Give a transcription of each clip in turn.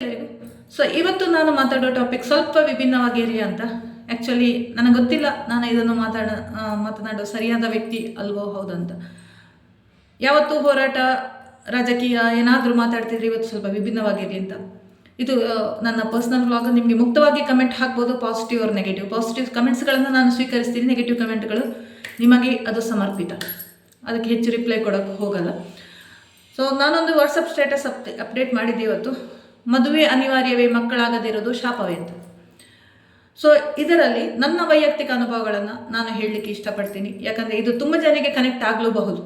ಎಲ್ಲರಿಗೂ. ಸೊ ಇವತ್ತು ನಾನು ಮಾತಾಡೋ ಟಾಪಿಕ್ ಸ್ವಲ್ಪ ವಿಭಿನ್ನವಾಗಿರಿ ಅಂತ. ಆ್ಯಕ್ಚುಲಿ ನನಗೆ ಗೊತ್ತಿಲ್ಲ ನಾನು ಇದನ್ನು ಮಾತನಾಡೋ ಸರಿಯಾದ ವ್ಯಕ್ತಿ ಅಲ್ವೋ ಹೌದಂತ. ಯಾವತ್ತು ಹೋರಾಟ ರಾಜಕೀಯ ಏನಾದರೂ ಮಾತಾಡ್ತಿದ್ರೆ ಇವತ್ತು ಸ್ವಲ್ಪ ವಿಭಿನ್ನವಾಗಿರಲಿ ಅಂತ. ಇದು ನನ್ನ ಪರ್ಸ್ನಲ್ ವ್ಲಾಗ್. ನಿಮಗೆ ಮುಕ್ತವಾಗಿ ಕಮೆಂಟ್ ಹಾಕ್ಬೋದು, ಪಾಸಿಟಿವ್ ಆರ್ ನೆಗೆಟಿವ್. ಪಾಸಿಟಿವ್ ಕಮೆಂಟ್ಸ್ಗಳನ್ನು ನಾನು ಸ್ವೀಕರಿಸ್ತೀನಿ, ನೆಗೆಟಿವ್ ಕಮೆಂಟ್ಗಳು ನಿಮಗೆ ಅದು ಸಮರ್ಪಿತ, ಅದಕ್ಕೆ ಹೆಚ್ಚು ರಿಪ್ಲೈ ಕೊಡೋಕ್ಕೆ ಹೋಗಲ್ಲ. ಸೊ ನಾನೊಂದು ವಾಟ್ಸಪ್ ಸ್ಟೇಟಸ್ ಅಪ್ಡೇಟ್ ಮಾಡಿದ್ದೆ ಇವತ್ತು. ಮದುವೆ ಅನಿವಾರ್ಯವೇ, ಮಕ್ಕಳಾಗದಿರೋದು ಶಾಪವೇ ಅಂತ. ಸೊ ಇದರಲ್ಲಿ ನನ್ನ ವೈಯಕ್ತಿಕ ಅನುಭವಗಳನ್ನು ನಾನು ಹೇಳಲಿಕ್ಕೆ ಇಷ್ಟಪಡ್ತೀನಿ, ಯಾಕಂದರೆ ಇದು ತುಂಬ ಜನರಿಗೆ ಕನೆಕ್ಟ್ ಆಗಲೂಬಹುದು.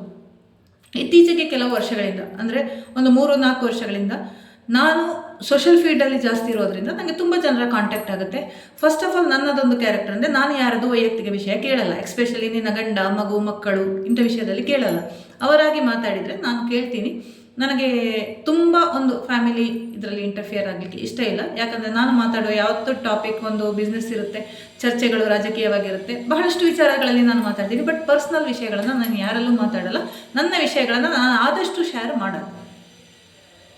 ಇತ್ತೀಚೆಗೆ ಕೆಲವು ವರ್ಷಗಳಿಂದ, ಅಂದರೆ ಒಂದು 3-4 ವರ್ಷಗಳಿಂದ ನಾನು ಸೋಷಲ್ ಫೀಲ್ಡಲ್ಲಿ ಜಾಸ್ತಿ ಇರೋದ್ರಿಂದ ನನಗೆ ತುಂಬ ಜನರ ಕಾಂಟ್ಯಾಕ್ಟ್ ಆಗುತ್ತೆ. ಫಸ್ಟ್ ಆಫ್ ಆಲ್ ನನ್ನದೊಂದು ಕ್ಯಾರೆಕ್ಟರ್ ಅಂದರೆ ನಾನು ಯಾರದು ವೈಯಕ್ತಿಕ ವಿಷಯ ಕೇಳಲ್ಲ, ಎಕ್ಸ್ಪೆಷಲಿ ನಿನ್ನ ಗಂಡ ಮಗು ಮಕ್ಕಳು ಇಂಥ ವಿಷಯದಲ್ಲಿ ಕೇಳಲ್ಲ. ಅವರಾಗಿ ಮಾತಾಡಿದರೆ ನಾನು ಕೇಳ್ತೀನಿ. ನನಗೆ ತುಂಬ ಒಂದು ಫ್ಯಾಮಿಲಿ ಇದರಲ್ಲಿ ಇಂಟರ್ಫಿಯರ್ ಆಗಲಿಕ್ಕೆ ಇಷ್ಟ ಇಲ್ಲ, ಯಾಕಂದರೆ ನಾನು ಮಾತಾಡುವ ಯಾವತ್ತೂ ಟಾಪಿಕ್ ಒಂದು ಬಿಸ್ನೆಸ್ ಇರುತ್ತೆ, ಚರ್ಚೆಗಳು ರಾಜಕೀಯವಾಗಿರುತ್ತೆ, ಬಹಳಷ್ಟು ವಿಚಾರಗಳಲ್ಲಿ ನಾನು ಮಾತಾಡ್ತೀನಿ. ಬಟ್ ಪರ್ಸ್ನಲ್ ವಿಷಯಗಳನ್ನು ನಾನು ಯಾರಲ್ಲೂ ಮಾತಾಡಲ್ಲ, ನನ್ನ ವಿಷಯಗಳನ್ನು ನಾನು ಆದಷ್ಟು ಶೇರ್ ಮಾಡಲ್ಲ.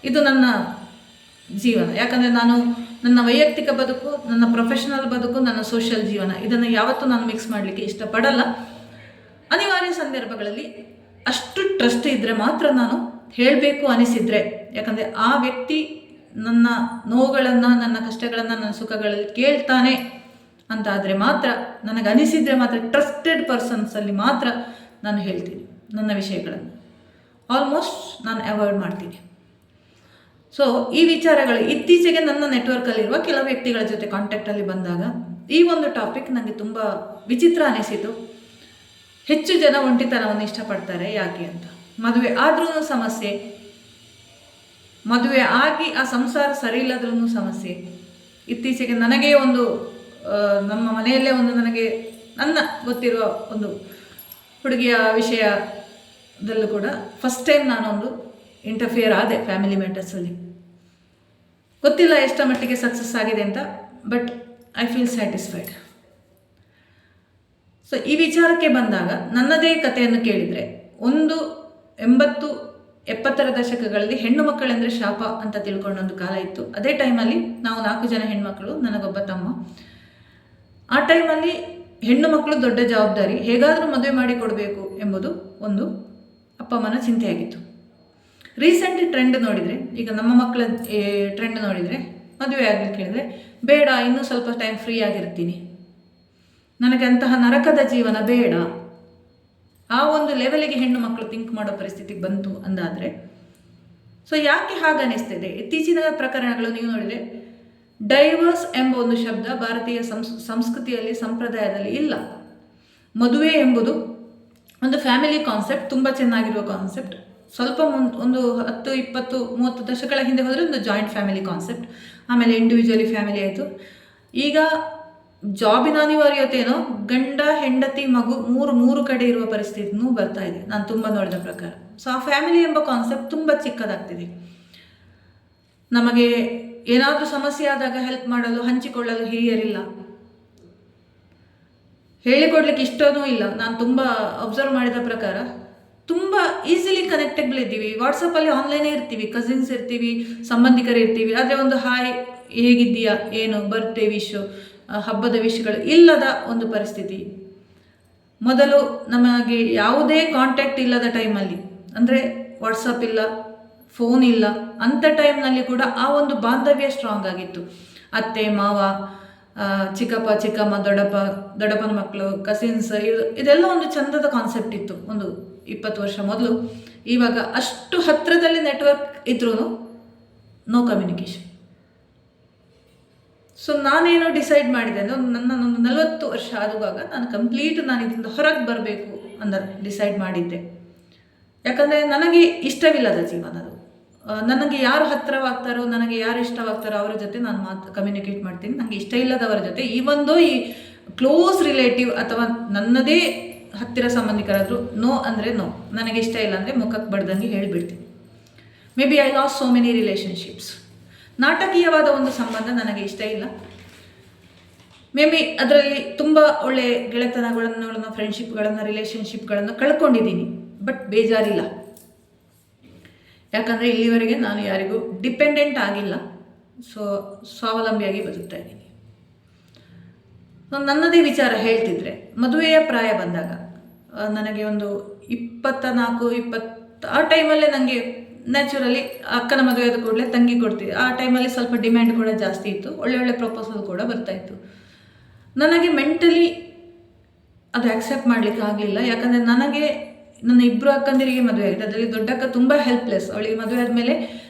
ಇದು ನನ್ನ ಜೀವನ, ಯಾಕಂದರೆ ನಾನು ನನ್ನ ವೈಯಕ್ತಿಕ ಬದುಕು, ನನ್ನ ಪ್ರೊಫೆಷನಲ್ ಬದುಕು, ನನ್ನ ಸೋಷಿಯಲ್ ಜೀವನ ಇದನ್ನು ಯಾವತ್ತೂ ನಾನು ಮಿಕ್ಸ್ ಮಾಡಲಿಕ್ಕೆ ಇಷ್ಟಪಡಲ್ಲ. ಅನಿವಾರ್ಯ ಸಂದರ್ಭಗಳಲ್ಲಿ ಅಷ್ಟು ಟ್ರಸ್ಟ್ ಇದ್ದರೆ ಮಾತ್ರ ನಾನು ಹೇಳಬೇಕು ಅನಿಸಿದರೆ, ಯಾಕಂದರೆ ಆ ವ್ಯಕ್ತಿ ನನ್ನ ನೋವುಗಳನ್ನು, ನನ್ನ ಕಷ್ಟಗಳನ್ನು, ನನ್ನ ಸುಖಗಳಲ್ಲಿ ಕೇಳ್ತಾನೆ ಅಂತ ಆದರೆ ಮಾತ್ರ, ನನಗೆ ಅನಿಸಿದರೆ ಮಾತ್ರ, ಟ್ರಸ್ಟೆಡ್ ಪರ್ಸನ್ಸಲ್ಲಿ ಮಾತ್ರ ನಾನು ಹೇಳ್ತೀನಿ ನನ್ನ ವಿಷಯಗಳನ್ನು. ಆಲ್ಮೋಸ್ಟ್ ನಾನು ಅವಾಯ್ಡ್ ಮಾಡ್ತೀನಿ. ಸೊ ಈ ವಿಚಾರಗಳು ಇತ್ತೀಚೆಗೆ ನನ್ನ ನೆಟ್ವರ್ಕಲ್ಲಿರುವ ಕೆಲವು ವ್ಯಕ್ತಿಗಳ ಜೊತೆ ಕಾಂಟ್ಯಾಕ್ಟಲ್ಲಿ ಬಂದಾಗ ಈ ಒಂದು ಟಾಪಿಕ್ ನನಗೆ ತುಂಬ ವಿಚಿತ್ರ ಅನಿಸಿತು. ಹೆಚ್ಚು ಜನ ಒಂಟಿತನವನ್ನು ಇಷ್ಟಪಡ್ತಾರೆ, ಯಾಕೆ ಅಂತ. ಮದುವೆ ಆದ್ರೂ ಸಮಸ್ಯೆ, ಮದುವೆ ಆಗಿ ಆ ಸಂಸಾರ ಸರಿ ಇಲ್ಲದ್ರೂ ಸಮಸ್ಯೆ. ಇತ್ತೀಚೆಗೆ ನನಗೆ ಒಂದು ನಮ್ಮ ಮನೆಯಲ್ಲೇ ಒಂದು ನನಗೆ ನನ್ನ ಗೊತ್ತಿರುವ ಒಂದು ಹುಡುಗಿಯ ವಿಷಯದಲ್ಲೂ ಕೂಡ ಫಸ್ಟ್ ಟೈಮ್ ನಾನೊಂದು ಇಂಟರ್ಫಿಯರ್ ಆದೆ ಫ್ಯಾಮಿಲಿ ಮ್ಯಾಟರ್ಸಲ್ಲಿ. ಗೊತ್ತಿಲ್ಲ ಎಷ್ಟರ ಮಟ್ಟಿಗೆ ಸಕ್ಸಸ್ ಆಗಿದೆ ಅಂತ, but I feel satisfied. So ಈ ವಿಚಾರಕ್ಕೆ ಬಂದಾಗ ನನ್ನದೇ ಕಥೆಯನ್ನು ಕೇಳಿದರೆ, 80-70ರ ದಶಕಗಳಲ್ಲಿ ಹೆಣ್ಣು ಮಕ್ಕಳೆಂದರೆ ಶಾಪ ಅಂತ ತಿಳ್ಕೊಂಡೊಂದು ಕಾಲ ಇತ್ತು. ಅದೇ ಟೈಮಲ್ಲಿ ನಾವು 4 ಜನ ಹೆಣ್ಮಕ್ಳು, ನನಗೊಬ್ಬ ತಮ್ಮ. ಆ ಟೈಮಲ್ಲಿ ಹೆಣ್ಣು ಮಕ್ಕಳು ದೊಡ್ಡ ಜವಾಬ್ದಾರಿ, ಹೇಗಾದರೂ ಮದುವೆ ಮಾಡಿ ಕೊಡಬೇಕು ಎಂಬುದು ಒಂದು ಅಪ್ಪ ಅಮ್ಮನ ಚಿಂತೆಯಾಗಿತ್ತು. ರೀಸೆಂಟ್ ಟ್ರೆಂಡ್ ನೋಡಿದರೆ, ಈಗ ನಮ್ಮ ಮಕ್ಕಳ ಟ್ರೆಂಡ್ ನೋಡಿದರೆ, ಮದುವೆ ಆಗಲಿಕ್ಕೆ ಹೇಳಿದರೆ ಬೇಡ, ಇನ್ನೂ ಸ್ವಲ್ಪ ಟೈಮ್ ಫ್ರೀ ಆಗಿರ್ತೀನಿ, ನನಗೆ ಅಂತಹ ನರಕದ ಜೀವನ ಬೇಡ, ಆ ಒಂದು ಲೆವೆಲಿಗೆ ಹೆಣ್ಣು ಮಕ್ಕಳು ಥಿಂಕ್ ಮಾಡೋ ಪರಿಸ್ಥಿತಿಗೆ ಬಂತು ಅಂದಾದರೆ, ಸೊ ಯಾಕೆ ಹಾಗೆ ಅನಿಸ್ತಿದೆ? ಇತ್ತೀಚಿನ ಪ್ರಕರಣಗಳು ನೀವು ನೋಡಿದರೆ, ಡೈವರ್ಸ್ ಎಂಬ ಒಂದು ಶಬ್ದ ಭಾರತೀಯ ಸಂಸ್ಕೃತಿಯಲ್ಲಿ, ಸಂಪ್ರದಾಯದಲ್ಲಿ ಇಲ್ಲ. ಮದುವೆ ಎಂಬುದು ಒಂದು ಫ್ಯಾಮಿಲಿ ಕಾನ್ಸೆಪ್ಟ್, ತುಂಬ ಚೆನ್ನಾಗಿರುವ ಕಾನ್ಸೆಪ್ಟ್. ಸ್ವಲ್ಪ ಒಂದು 10-20-30 ದಶಕಗಳ ಹಿಂದೆ ಹೋದರೆ ಒಂದು ಜಾಯಿಂಟ್ ಫ್ಯಾಮಿಲಿ ಕಾನ್ಸೆಪ್ಟ್, ಆಮೇಲೆ ಇಂಡಿವಿಜುವಲಿ ಫ್ಯಾಮಿಲಿ ಆಯಿತು. ಈಗ ಜಾಬಿನ ಅನಿವಾರ್ಯತೆಯೋ, ಗಂಡ ಹೆಂಡತಿ ಮಗು ಮೂರು ಕಡೆ ಇರುವ ಪರಿಸ್ಥಿತಿನೂ ಬರ್ತಾ ಇದೆ ನಾನು ತುಂಬ ನೋಡಿದ ಪ್ರಕಾರ. ಸೊ ಆ ಫ್ಯಾಮಿಲಿ ಎಂಬ ಕಾನ್ಸೆಪ್ಟ್ ತುಂಬ ಚಿಕ್ಕದಾಗ್ತಿದೆ. ನಮಗೆ ಏನಾದರೂ ಸಮಸ್ಯೆ ಆದಾಗ ಹೆಲ್ಪ್ ಮಾಡಲು, ಹಂಚಿಕೊಳ್ಳಲು ಹಿರಿಯರಿಲ್ಲ, ಹೇಳಿಕೊಡ್ಲಿಕ್ಕೆ ಇಷ್ಟನೂ ಇಲ್ಲ. ನಾನು ತುಂಬ ಅಬ್ಸರ್ವ್ ಮಾಡಿದ ಪ್ರಕಾರ ತುಂಬ ಈಸಿಲಿ ಕನೆಕ್ಟೇಬಲ್ ಇದ್ದೀವಿ, ವಾಟ್ಸಪ್ಪಲ್ಲಿ ಆನ್ಲೈನೇ ಇರ್ತೀವಿ, ಕಸಿನ್ಸ್ ಇರ್ತೀವಿ, ಸಂಬಂಧಿಕರು ಇರ್ತೀವಿ. ಆದರೆ ಒಂದು ಹಾಯ್ ಹೇಗಿದ್ದೀಯಾ, ಏನು ಬರ್ತ್ಡೇ ವಿಶು, ಹಬ್ಬದ ವಿಷಯಗಳು ಇಲ್ಲದ ಒಂದು ಪರಿಸ್ಥಿತಿ. ಮೊದಲು ನಮಗೆ ಯಾವುದೇ ಕಾಂಟ್ಯಾಕ್ಟ್ ಇಲ್ಲದ ಟೈಮಲ್ಲಿ, ಅಂದರೆ ವಾಟ್ಸಪ್ ಇಲ್ಲ, ಫೋನ್ ಇಲ್ಲ, ಅಂಥ ಟೈಮ್ನಲ್ಲಿ ಕೂಡ ಆ ಒಂದು ಬಾಂಧವ್ಯ ಸ್ಟ್ರಾಂಗ್ ಆಗಿತ್ತು. ಅತ್ತೆ ಮಾವ, ಚಿಕ್ಕಪ್ಪ ಚಿಕ್ಕಮ್ಮ, ದೊಡ್ಡಪ್ಪನ ಮಕ್ಕಳು, ಕಸಿನ್ಸ್, ಇದೆಲ್ಲ ಒಂದು ಚಂದದ ಕಾನ್ಸೆಪ್ಟ್ ಇತ್ತು ಒಂದು 20 ವರ್ಷ ಮೊದಲು. ಇವಾಗ ಅಷ್ಟು ಹತ್ತಿರದಲ್ಲಿ ನೆಟ್ವರ್ಕ್ ಇದ್ರೂ ನೋ ಕಮ್ಯುನಿಕೇಷನ್. ಸೊ ನಾನೇನೋ ಡಿಸೈಡ್ ಮಾಡಿದೆ ಅಂದರೆ, ನನ್ನ 40 ವರ್ಷ ಆಗುವಾಗ ನಾನು ಇದರಿಂದ ಹೊರಗೆ ಬರಬೇಕು ಅಂತ ಡಿಸೈಡ್ ಮಾಡಿದ್ದೆ. ಯಾಕಂದರೆ ನನಗೆ ಇಷ್ಟವಿಲ್ಲದ ಜೀವನದು. ನನಗೆ ಯಾರು ಹತ್ತಿರವಾಗ್ತಾರೋ, ನನಗೆ ಯಾರು ಇಷ್ಟವಾಗ್ತಾರೋ ಅವರ ಜೊತೆ ನಾನು ಕಮ್ಯುನಿಕೇಟ್ ಮಾಡ್ತೀನಿ. ನನಗೆ ಇಷ್ಟ ಇಲ್ಲದವರ ಜೊತೆ, ಈ ಕ್ಲೋಸ್ ರಿಲೇಟಿವ್ ಅಥವಾ ನನ್ನದೇ ಹತ್ತಿರ ಸಂಬಂಧಿಕರಾದರೂ ನೋ ಅಂದರೆ ನೋ, ನನಗೆ ಇಷ್ಟ ಇಲ್ಲ ಅಂದರೆ ಮುಖಕ್ಕೆ ಬಡ್ದಂಗೆ ಹೇಳಿಬಿಡ್ತೀನಿ. Maybe I lose so many relationships. ನಾಟಕೀಯವಾದ ಒಂದು ಸಂಬಂಧ ನನಗೆ ಇಷ್ಟ ಇಲ್ಲ. ಮೇ ಬಿ ಅದರಲ್ಲಿ ತುಂಬ ಒಳ್ಳೆಯ ಗೆಳೆತನಗಳನ್ನು, ಫ್ರೆಂಡ್ಶಿಪ್ಗಳನ್ನು, ರಿಲೇಷನ್ಶಿಪ್ಗಳನ್ನು ಕಳ್ಕೊಂಡಿದ್ದೀನಿ. ಬಟ್ ಬೇಜಾರಿಲ್ಲ, ಯಾಕಂದರೆ ಇಲ್ಲಿವರೆಗೆ ನಾನು ಯಾರಿಗೂ ಡಿಪೆಂಡೆಂಟ್ ಆಗಿಲ್ಲ. ಸೊ ಸ್ವಾವಲಂಬಿಯಾಗಿ ಬದುಕ್ತಾ ಇದ್ದೀನಿ. ನನ್ನದೇ ವಿಚಾರ ಹೇಳ್ತಿದ್ರೆ, ಮದುವೆಯ ಪ್ರಾಯ ಬಂದಾಗ ನನಗೆ ಒಂದು 24-20 ಆ ಟೈಮಲ್ಲೇ ನನಗೆ ನ್ಯಾಚುರಲಿ ಅಕ್ಕನ ಮದುವೆ ಆದ ಕೂಡಲೇ ತಂಗಿ ಕೊಡ್ತೀವಿ. ಆ ಟೈಮಲ್ಲಿ ಸ್ವಲ್ಪ ಡಿಮ್ಯಾಂಡ್ ಕೂಡ ಜಾಸ್ತಿ ಇತ್ತು, ಒಳ್ಳೆ ಪ್ರಪೋಸಲ್ ಕೂಡ ಬರ್ತಾಯಿತ್ತು. ನನಗೆ ಮೆಂಟಲಿ ಅದು ಆಕ್ಸೆಪ್ಟ್ ಮಾಡಲಿಕ್ಕೆ ಆಗಲಿಲ್ಲ. ಯಾಕಂದರೆ ನನ್ನ 2 ಅಕ್ಕಂದಿರಿಗೆ ಮದುವೆ ಆಗಿದೆ. ಅದರಲ್ಲಿ ದೊಡ್ಡಕ್ಕ ತುಂಬ ಹೆಲ್ಪ್ಲೆಸ್. ಅವಳಿಗೆ ಮದುವೆ ಆದಮೇಲೆ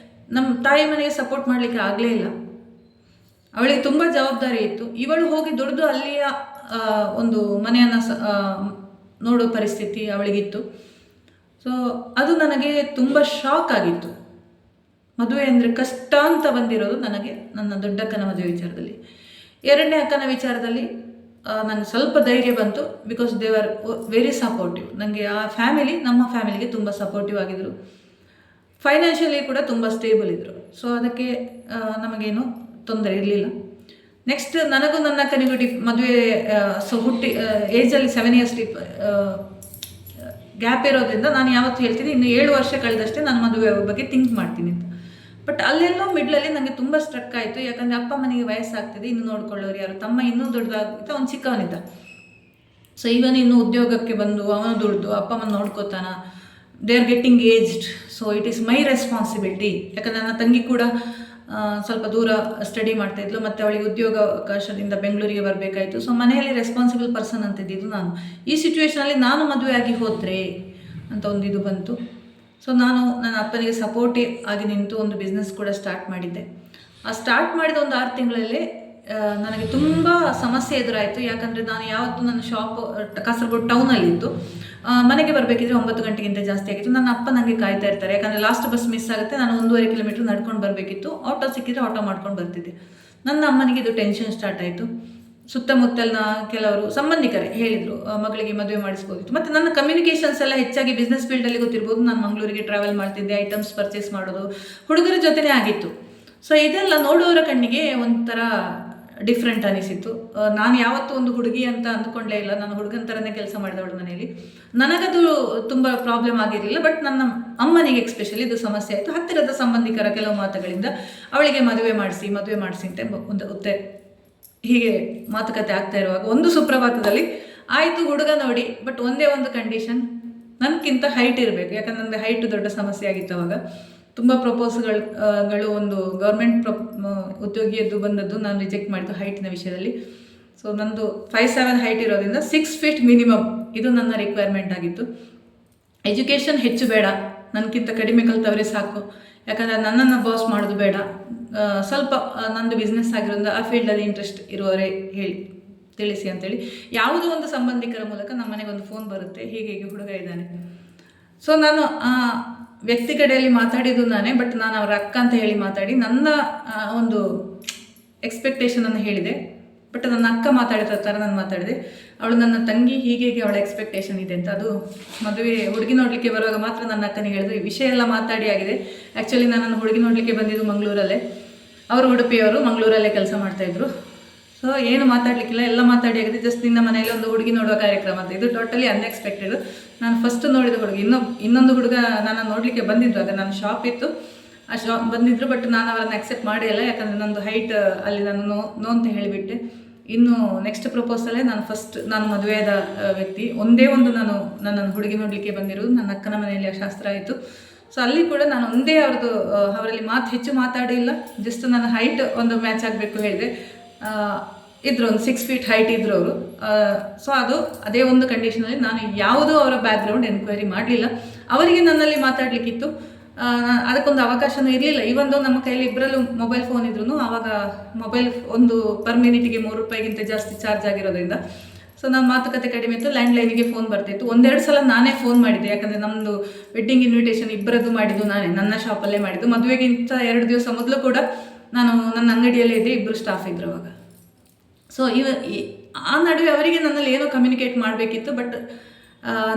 ನಮ್ಮ ತಾಯಿ ಮನೆಗೆ ಸಪೋರ್ಟ್ ಮಾಡಲಿಕ್ಕೆ ಆಗಲೇ ಇಲ್ಲ. ಅವಳಿಗೆ ತುಂಬ ಜವಾಬ್ದಾರಿ ಇತ್ತು. ಇವಳು ಹೋಗಿ ದುಡಿದು ಅಲ್ಲಿಯ ಒಂದು ಮನೆಯನ್ನು ನೋಡೋ ಪರಿಸ್ಥಿತಿ ಅವಳಿಗಿತ್ತು. ಸೊ ಅದು ನನಗೆ ತುಂಬ ಶಾಕ್ ಆಗಿತ್ತು. ಮದುವೆ ಅಂದರೆ ಕಷ್ಟ ಅಂತ ಬಂದಿರೋದು ನನಗೆ ನನ್ನ ದೊಡ್ಡಕ್ಕನ ಮದುವೆ ವಿಚಾರದಲ್ಲಿ. 2ನೇ ಅಕ್ಕನ ವಿಚಾರದಲ್ಲಿ ನನಗೆ ಸ್ವಲ್ಪ ಧೈರ್ಯ ಬಂತು. Because they are very supportive. ನನಗೆ ಆ ನಮ್ಮ ಫ್ಯಾಮಿಲಿಗೆ ತುಂಬ ಸಪೋರ್ಟಿವ್ ಆಗಿದ್ದರು. ಫೈನಾನ್ಷಿಯಲಿ ಕೂಡ ತುಂಬ ಸ್ಟೇಬಲ್ ಇದ್ದರು. ಸೊ ಅದಕ್ಕೆ ನಮಗೇನು ತೊಂದರೆ ಇರಲಿಲ್ಲ. ನೆಕ್ಸ್ಟ್ ನನಗೂ ನನ್ನ ಅಕ್ಕನಿಗೂ ಮದುವೆ ಏಜಲ್ಲಿ 7 years ಗ್ಯಾಪ್ ಇರೋದ್ರಿಂದ ನಾನು ಯಾವತ್ತೂ ಹೇಳ್ತೀನಿ, ಇನ್ನು 7 ವರ್ಷ ಕಳೆದಷ್ಟೇ ನಾನು ಮದುವೆ ಬಗ್ಗೆ ಥಿಂಕ್ ಮಾಡ್ತೀನಿ ಅಂತ. ಬಟ್ ಅಲ್ಲೆಲ್ಲೋ ಮಿಡ್ಲಲ್ಲಿ ನನಗೆ ತುಂಬ ಸ್ಟ್ರಕ್ ಆಯಿತು. ಯಾಕಂದರೆ ಅಪ್ಪ ಮನೆಗೆ ವಯಸ್ಸಾಗ್ತಿದೆ, ಇನ್ನೂ ನೋಡ್ಕೊಳ್ಳೋರು ಯಾರು, ತಮ್ಮ ಇನ್ನೂ ದೊಡ್ಡದಾಗಿತ್ತು, ಅವ್ನು ಚಿಕ್ಕವನಿದ್ದ. ಸೊ ಇವನು ಇನ್ನೂ ಉದ್ಯೋಗಕ್ಕೆ ಬಂದು ಅವನು ದುಡ್ದು ಅಪ್ಪ ಅಮ್ಮನ ನೋಡ್ಕೋತಾನ. They are getting aged. So it is my responsibility. ಯಾಕಂದರೆ ನನ್ನ ತಂಗಿ ಕೂಡ ಸ್ವಲ್ಪ ದೂರ ಸ್ಟಡಿ ಮಾಡ್ತಾಯಿದ್ಲು, ಮತ್ತು ಅವಳಿಗೆ ಉದ್ಯೋಗಾವಕಾಶದಿಂದ ಬೆಂಗಳೂರಿಗೆ ಬರಬೇಕಾಯಿತು. ಸೊ ಮನೆಯಲ್ಲಿ ರೆಸ್ಪಾನ್ಸಿಬಲ್ ಪರ್ಸನ್ ಅಂತಿದ್ದು ನಾನು. ಈ ಸಿಚುವೇಷನಲ್ಲಿ ನಾನು ಮದುವೆ ಆಗಿ ಹೋದರೆ ಅಂತ ಒಂದು ಇದು ಬಂತು. ಸೊ ನಾನು ನನ್ನ ಅಪ್ಪನಿಗೆ ಸಪೋರ್ಟಿವ್ ಆಗಿ ನಿಂತು ಒಂದು ಬಿಸ್ನೆಸ್ ಕೂಡ ಸ್ಟಾರ್ಟ್ ಮಾಡಿದ್ದೆ. ಆ ಸ್ಟಾರ್ಟ್ ಮಾಡಿದ ಒಂದು 6 ತಿಂಗಳಲ್ಲೇ ನನಗೆ ತುಂಬ ಸಮಸ್ಯೆ ಎದುರಾಯಿತು. ಯಾಕಂದರೆ ನಾನು ಯಾವತ್ತೂ ನನ್ನ ಶಾಪ್ ಕಾಸರಗೋಡು ಟೌನಲ್ಲಿತ್ತು. ಮನೆಗೆ ಬರಬೇಕಿದ್ರೆ 9 ಗಂಟೆಗಿಂತ ಜಾಸ್ತಿ ಆಗಿತ್ತು. ನನ್ನ ಅಪ್ಪ ನನಗೆ ಕಾಯ್ತಾ ಇರ್ತಾರೆ. ಯಾಕಂದರೆ ಲಾಸ್ಟ್ ಬಸ್ ಮಿಸ್ ಆಗುತ್ತೆ, ನಾನು 1.5 ಕಿಲೋಮೀಟ್ರ್ ನಡ್ಕೊಂಡು ಬರಬೇಕಿತ್ತು. ಆಟೋ ಸಿಕ್ಕಿದ್ರೆ ಆಟೋ ಮಾಡ್ಕೊಂಡು ಬರ್ತಿದ್ದೆ. ನನ್ನ ಅಮ್ಮನಿಗೆ ಇದು ಟೆನ್ಷನ್ ಸ್ಟಾರ್ಟ್ ಆಯಿತು. ಸುತ್ತಮುತ್ತಲಿನ ಕೆಲವರು ಸಂಬಂಧಿಕರೇ ಹೇಳಿದರು, ಮಗಳಿಗೆ ಮದುವೆ ಮಾಡಿಸ್ಬೋದಿತ್ತು. ಮತ್ತು ನನ್ನ ಕಮ್ಯುನಿಕೇಷನ್ಸ್ ಎಲ್ಲ ಹೆಚ್ಚಾಗಿ ಬಿಸ್ನೆಸ್ ಫೀಲ್ಡಲ್ಲಿ ಗೊತ್ತಿರ್ಬೋದು. ನಾನು ಮಂಗಳೂರಿಗೆ ಟ್ರಾವೆಲ್ ಮಾಡ್ತಿದ್ದೆ, ಐಟಮ್ಸ್ ಪರ್ಚೇಸ್ ಮಾಡೋದು ಹುಡುಗರ ಜೊತೆನೇ ಆಗಿತ್ತು. ಸೊ ಇದೆಲ್ಲ ನೋಡುವವರ ಕಣ್ಣಿಗೆ ಒಂಥರ ಡಿಫ್ರೆಂಟ್ ಅನಿಸಿತ್ತು. ನಾನು ಯಾವತ್ತೂ ಒಂದು ಹುಡುಗಿ ಅಂತ ಅಂದ್ಕೊಂಡೇ ಇಲ್ಲ. ನಾನು ಹುಡುಗನ ಥರನೇ ಕೆಲಸ ಮಾಡಿದವಳು ಮನೆಯಲ್ಲಿ. ನನಗದು ತುಂಬ ಪ್ರಾಬ್ಲಮ್ ಆಗಿರಲಿಲ್ಲ. ಬಟ್ ನನ್ನ ಅಮ್ಮನಿಗೆ ಎಕ್ಸ್ಪೆಷಲಿ ಇದು ಸಮಸ್ಯೆ ಆಯಿತು. ಹತ್ತಿರದ ಸಂಬಂಧಿಕರ ಕೆಲವು ಮಾತುಗಳಿಂದ ಅವಳಿಗೆ ಮದುವೆ ಮಾಡಿಸಿ ಅಂತ ಒಂದು ಹೀಗೆ ಮಾತುಕತೆ ಆಗ್ತಾ ಇರುವಾಗ ಒಂದು ಸುಪ್ರಭಾತದಲ್ಲಿ ಆಯಿತು ಹುಡುಗ ನೋಡಿ. ಬಟ್ ಒಂದೇ ಒಂದು ಕಂಡೀಷನ್, ನನಗಿಂತ ಹೈಟ್ ಇರಬೇಕು. ಯಾಕಂದ್ರೆ ನನಗೆ ಹೈಟ್ ದೊಡ್ಡ ಸಮಸ್ಯೆ ಆಗಿತ್ತು ಅವಾಗ. ತುಂಬ ಪ್ರಪೋಸ್ಗಳು ಒಂದು ಗೌರ್ಮೆಂಟ್ ಉದ್ಯೋಗಿಯದ್ದು ಬಂದದ್ದು ನಾನು ರಿಜೆಕ್ಟ್ ಮಾಡಿದ್ದು ಹೈಟಿನ ವಿಷಯದಲ್ಲಿ. ಸೊ ನಂದು 5'7" ಹೈಟ್ ಇರೋದ್ರಿಂದ 6 feet ಮಿನಿಮಮ್ ಇದು ನನ್ನ ರಿಕ್ವೈರ್ಮೆಂಟ್ ಆಗಿತ್ತು. ಎಜುಕೇಷನ್ ಹೆಚ್ಚು ಬೇಡ, ನನಗಿಂತ ಕಡಿಮೆ ಕಲಿತವರೇ ಸಾಕು. ಯಾಕಂದರೆ ನನ್ನನ್ನು ಬಾಸ್ ಮಾಡೋದು ಬೇಡ. ಸ್ವಲ್ಪ ನಂದು ಬಿಸ್ನೆಸ್ ಆಗಿರೋದ್ರಿಂದ ಆ ಫೀಲ್ಡಲ್ಲಿ ಇಂಟ್ರೆಸ್ಟ್ ಇರುವವರೇ ತಿಳಿಸಿ ಅಂತೇಳಿ ಯಾವುದೋ ಒಂದು ಸಂಬಂಧಿಕರ ಮೂಲಕ ನಮ್ಮ ಮನೆಗೆ ಒಂದು ಫೋನ್ ಬರುತ್ತೆ, ಹೀಗೆ ಹುಡುಗ ಇದ್ದಾನೆ. ಸೊ ನಾನು ವ್ಯಕ್ತಿ ಕಡೆಯಲ್ಲಿ ಮಾತಾಡಿದ್ದು ನಾನೇ. ಬಟ್ ನಾನು ಅವರ ಅಕ್ಕ ಅಂತ ಹೇಳಿ ಮಾತಾಡಿ ನನ್ನ ಒಂದು ಎಕ್ಸ್ಪೆಕ್ಟೇಷನನ್ನು ಹೇಳಿದೆ. ಬಟ್ ನನ್ನ ಅಕ್ಕ ಮಾತಾಡಿದ ಥರ ನಾನು ಮಾತಾಡಿದೆ. ಅವಳು ನನ್ನ ತಂಗಿ ಹೀಗೆ ಅವಳ ಎಕ್ಸ್ಪೆಕ್ಟೇಷನ್ ಇದೆ ಅಂತ. ಅದು ಮದುವೆ ಹುಡುಗಿ ನೋಡಲಿಕ್ಕೆ ಬರುವಾಗ ಮಾತ್ರ ನನ್ನ ಅಕ್ಕನಿಗೆ ಹೇಳಿದ್ರು. ಈ ವಿಷಯ ಎಲ್ಲ ಮಾತಾಡಿ ಆಗಿದೆ. ಆ್ಯಕ್ಚುಲಿ ನಾನು ಹುಡುಗಿ ನೋಡಲಿಕ್ಕೆ ಬಂದಿದ್ದು ಮಂಗಳೂರಲ್ಲೇ. ಅವರು ಉಡುಪಿಯವರು, ಮಂಗಳೂರಲ್ಲೇ ಕೆಲಸ ಮಾಡ್ತಾಯಿದ್ರು. ಸೊ ಏನು ಮಾತಾಡಲಿಕ್ಕಿಲ್ಲ, ಎಲ್ಲ ಮಾತಾಡಿ ಆಗಿದೆ. ಜಸ್ಟ್ ನಿನ್ನ ಮನೆಯಲ್ಲಿ ಒಂದು ಹುಡುಗಿ ನೋಡುವ ಕಾರ್ಯಕ್ರಮ ಅಂತ. ಇದು ಟೋಟಲಿ ಅನ್ಎಕ್ಸ್ಪೆಕ್ಟೆಡ್. ನಾನು ಫಸ್ಟ್ ನೋಡಿದ ಹುಡುಗಿ. ಇನ್ನೊಂದು ಹುಡುಗ ನನ್ನ ನೋಡಲಿಕ್ಕೆ ಬಂದಿದ್ರು. ಆಗ ನನ್ನ ಶಾಪ್ ಇತ್ತು, ಆ ಶಾಪ್ ಬಂದಿದ್ರು. ಬಟ್ ನಾನು ಅವರನ್ನು ಅಕ್ಸೆಪ್ಟ್ ಮಾಡಿಲ್ಲ. ಯಾಕಂದರೆ ನಂದು ಹೈಟ್ ಅಲ್ಲಿ ನಾನು ನೋ ಅಂತ ಹೇಳಿಬಿಟ್ಟೆ. ಇನ್ನು ನೆಕ್ಸ್ಟ್ ಪ್ರಪೋಸಲ್ಲೇ ನಾನು ಮದುವೆಯಾದ ವ್ಯಕ್ತಿ ಒಂದೇ ಒಂದು ನನ್ನನ್ನು ಹುಡುಗಿ ನೋಡಲಿಕ್ಕೆ ಬಂದಿರೋದು ನನ್ನ ಅಕ್ಕನ ಮನೆಯಲ್ಲಿ ಆ ಶಾಸ್ತ್ರ ಆಯಿತು. ಸೊ ಅಲ್ಲಿ ಕೂಡ ನಾನು ಒಂದೇ ಅವರಲ್ಲಿ ಹೆಚ್ಚು ಮಾತಾಡಿಲ್ಲ. ಜಸ್ಟ್ ನನ್ನ ಹೈಟ್ ಒಂದು ಮ್ಯಾಚ್ ಆಗಬೇಕು ಹೇಳಿದೆ. ಇದ್ರು ಒಂದು 6 feet ಹೈಟ್ ಇದ್ರು ಅವರು. ಸೊ ಅದೇ ಒಂದು ಕಂಡೀಷನಲ್ಲಿ ನಾನು ಯಾವುದೂ ಅವರ ಬ್ಯಾಕ್ಗ್ರೌಂಡ್ ಎನ್ಕ್ವೈರಿ ಮಾಡಲಿಲ್ಲ. ಅವರಿಗೆ ನನ್ನಲ್ಲಿ ಮಾತಾಡಲಿಕ್ಕಿತ್ತು, ಅದಕ್ಕೊಂದು ಅವಕಾಶನೂ ಇರಲಿಲ್ಲ. ಇವೊಂದು ನಮ್ಮ ಕೈಯಲ್ಲಿ ಇಬ್ಬರಲ್ಲೂ ಮೊಬೈಲ್ ಫೋನ್ ಇದ್ರೂ ಆವಾಗ ಮೊಬೈಲ್ ಒಂದು ಪರ್ ಮಿನಿಟಿಗೆ 3 ರೂಪಾಯಿಗಿಂತ ಜಾಸ್ತಿ ಚಾರ್ಜ್ ಆಗಿರೋದ್ರಿಂದ ಸೊ ನಾನು ಮಾತುಕತೆ ಕಡಿಮೆ ಇತ್ತು. ಲ್ಯಾಂಡ್ಲೈನಿಗೆ ಫೋನ್ ಬರ್ತಾಯಿತ್ತು. 1-2 ಸಲ ನಾನೇ ಫೋನ್ ಮಾಡಿದ್ದೆ. ಯಾಕಂದರೆ ನಮ್ಮದು ವೆಡ್ಡಿಂಗ್ ಇನ್ವಿಟೇಷನ್ ಇಬ್ಬರದ್ದು ಮಾಡಿದ್ದು ನಾನೇ, ನನ್ನ ಶಾಪಲ್ಲೇ ಮಾಡಿದ್ದು. ಮದುವೆಗಿಂತ 2 ದಿವಸ ಮೊದಲು ಕೂಡ ನಾನು ನನ್ನ ಅಂಗಡಿಯಲ್ಲೇ ಇದ್ದೆ, ಇಬ್ಬರು ಸ್ಟಾಫ್ ಇದ್ರು ಅವಾಗ. ಸೊ ಆ ನಡುವೆ ಅವರಿಗೆ ನನ್ನಲ್ಲಿ ಏನೋ ಕಮ್ಯುನಿಕೇಟ್ ಮಾಡಬೇಕಿತ್ತು. ಬಟ್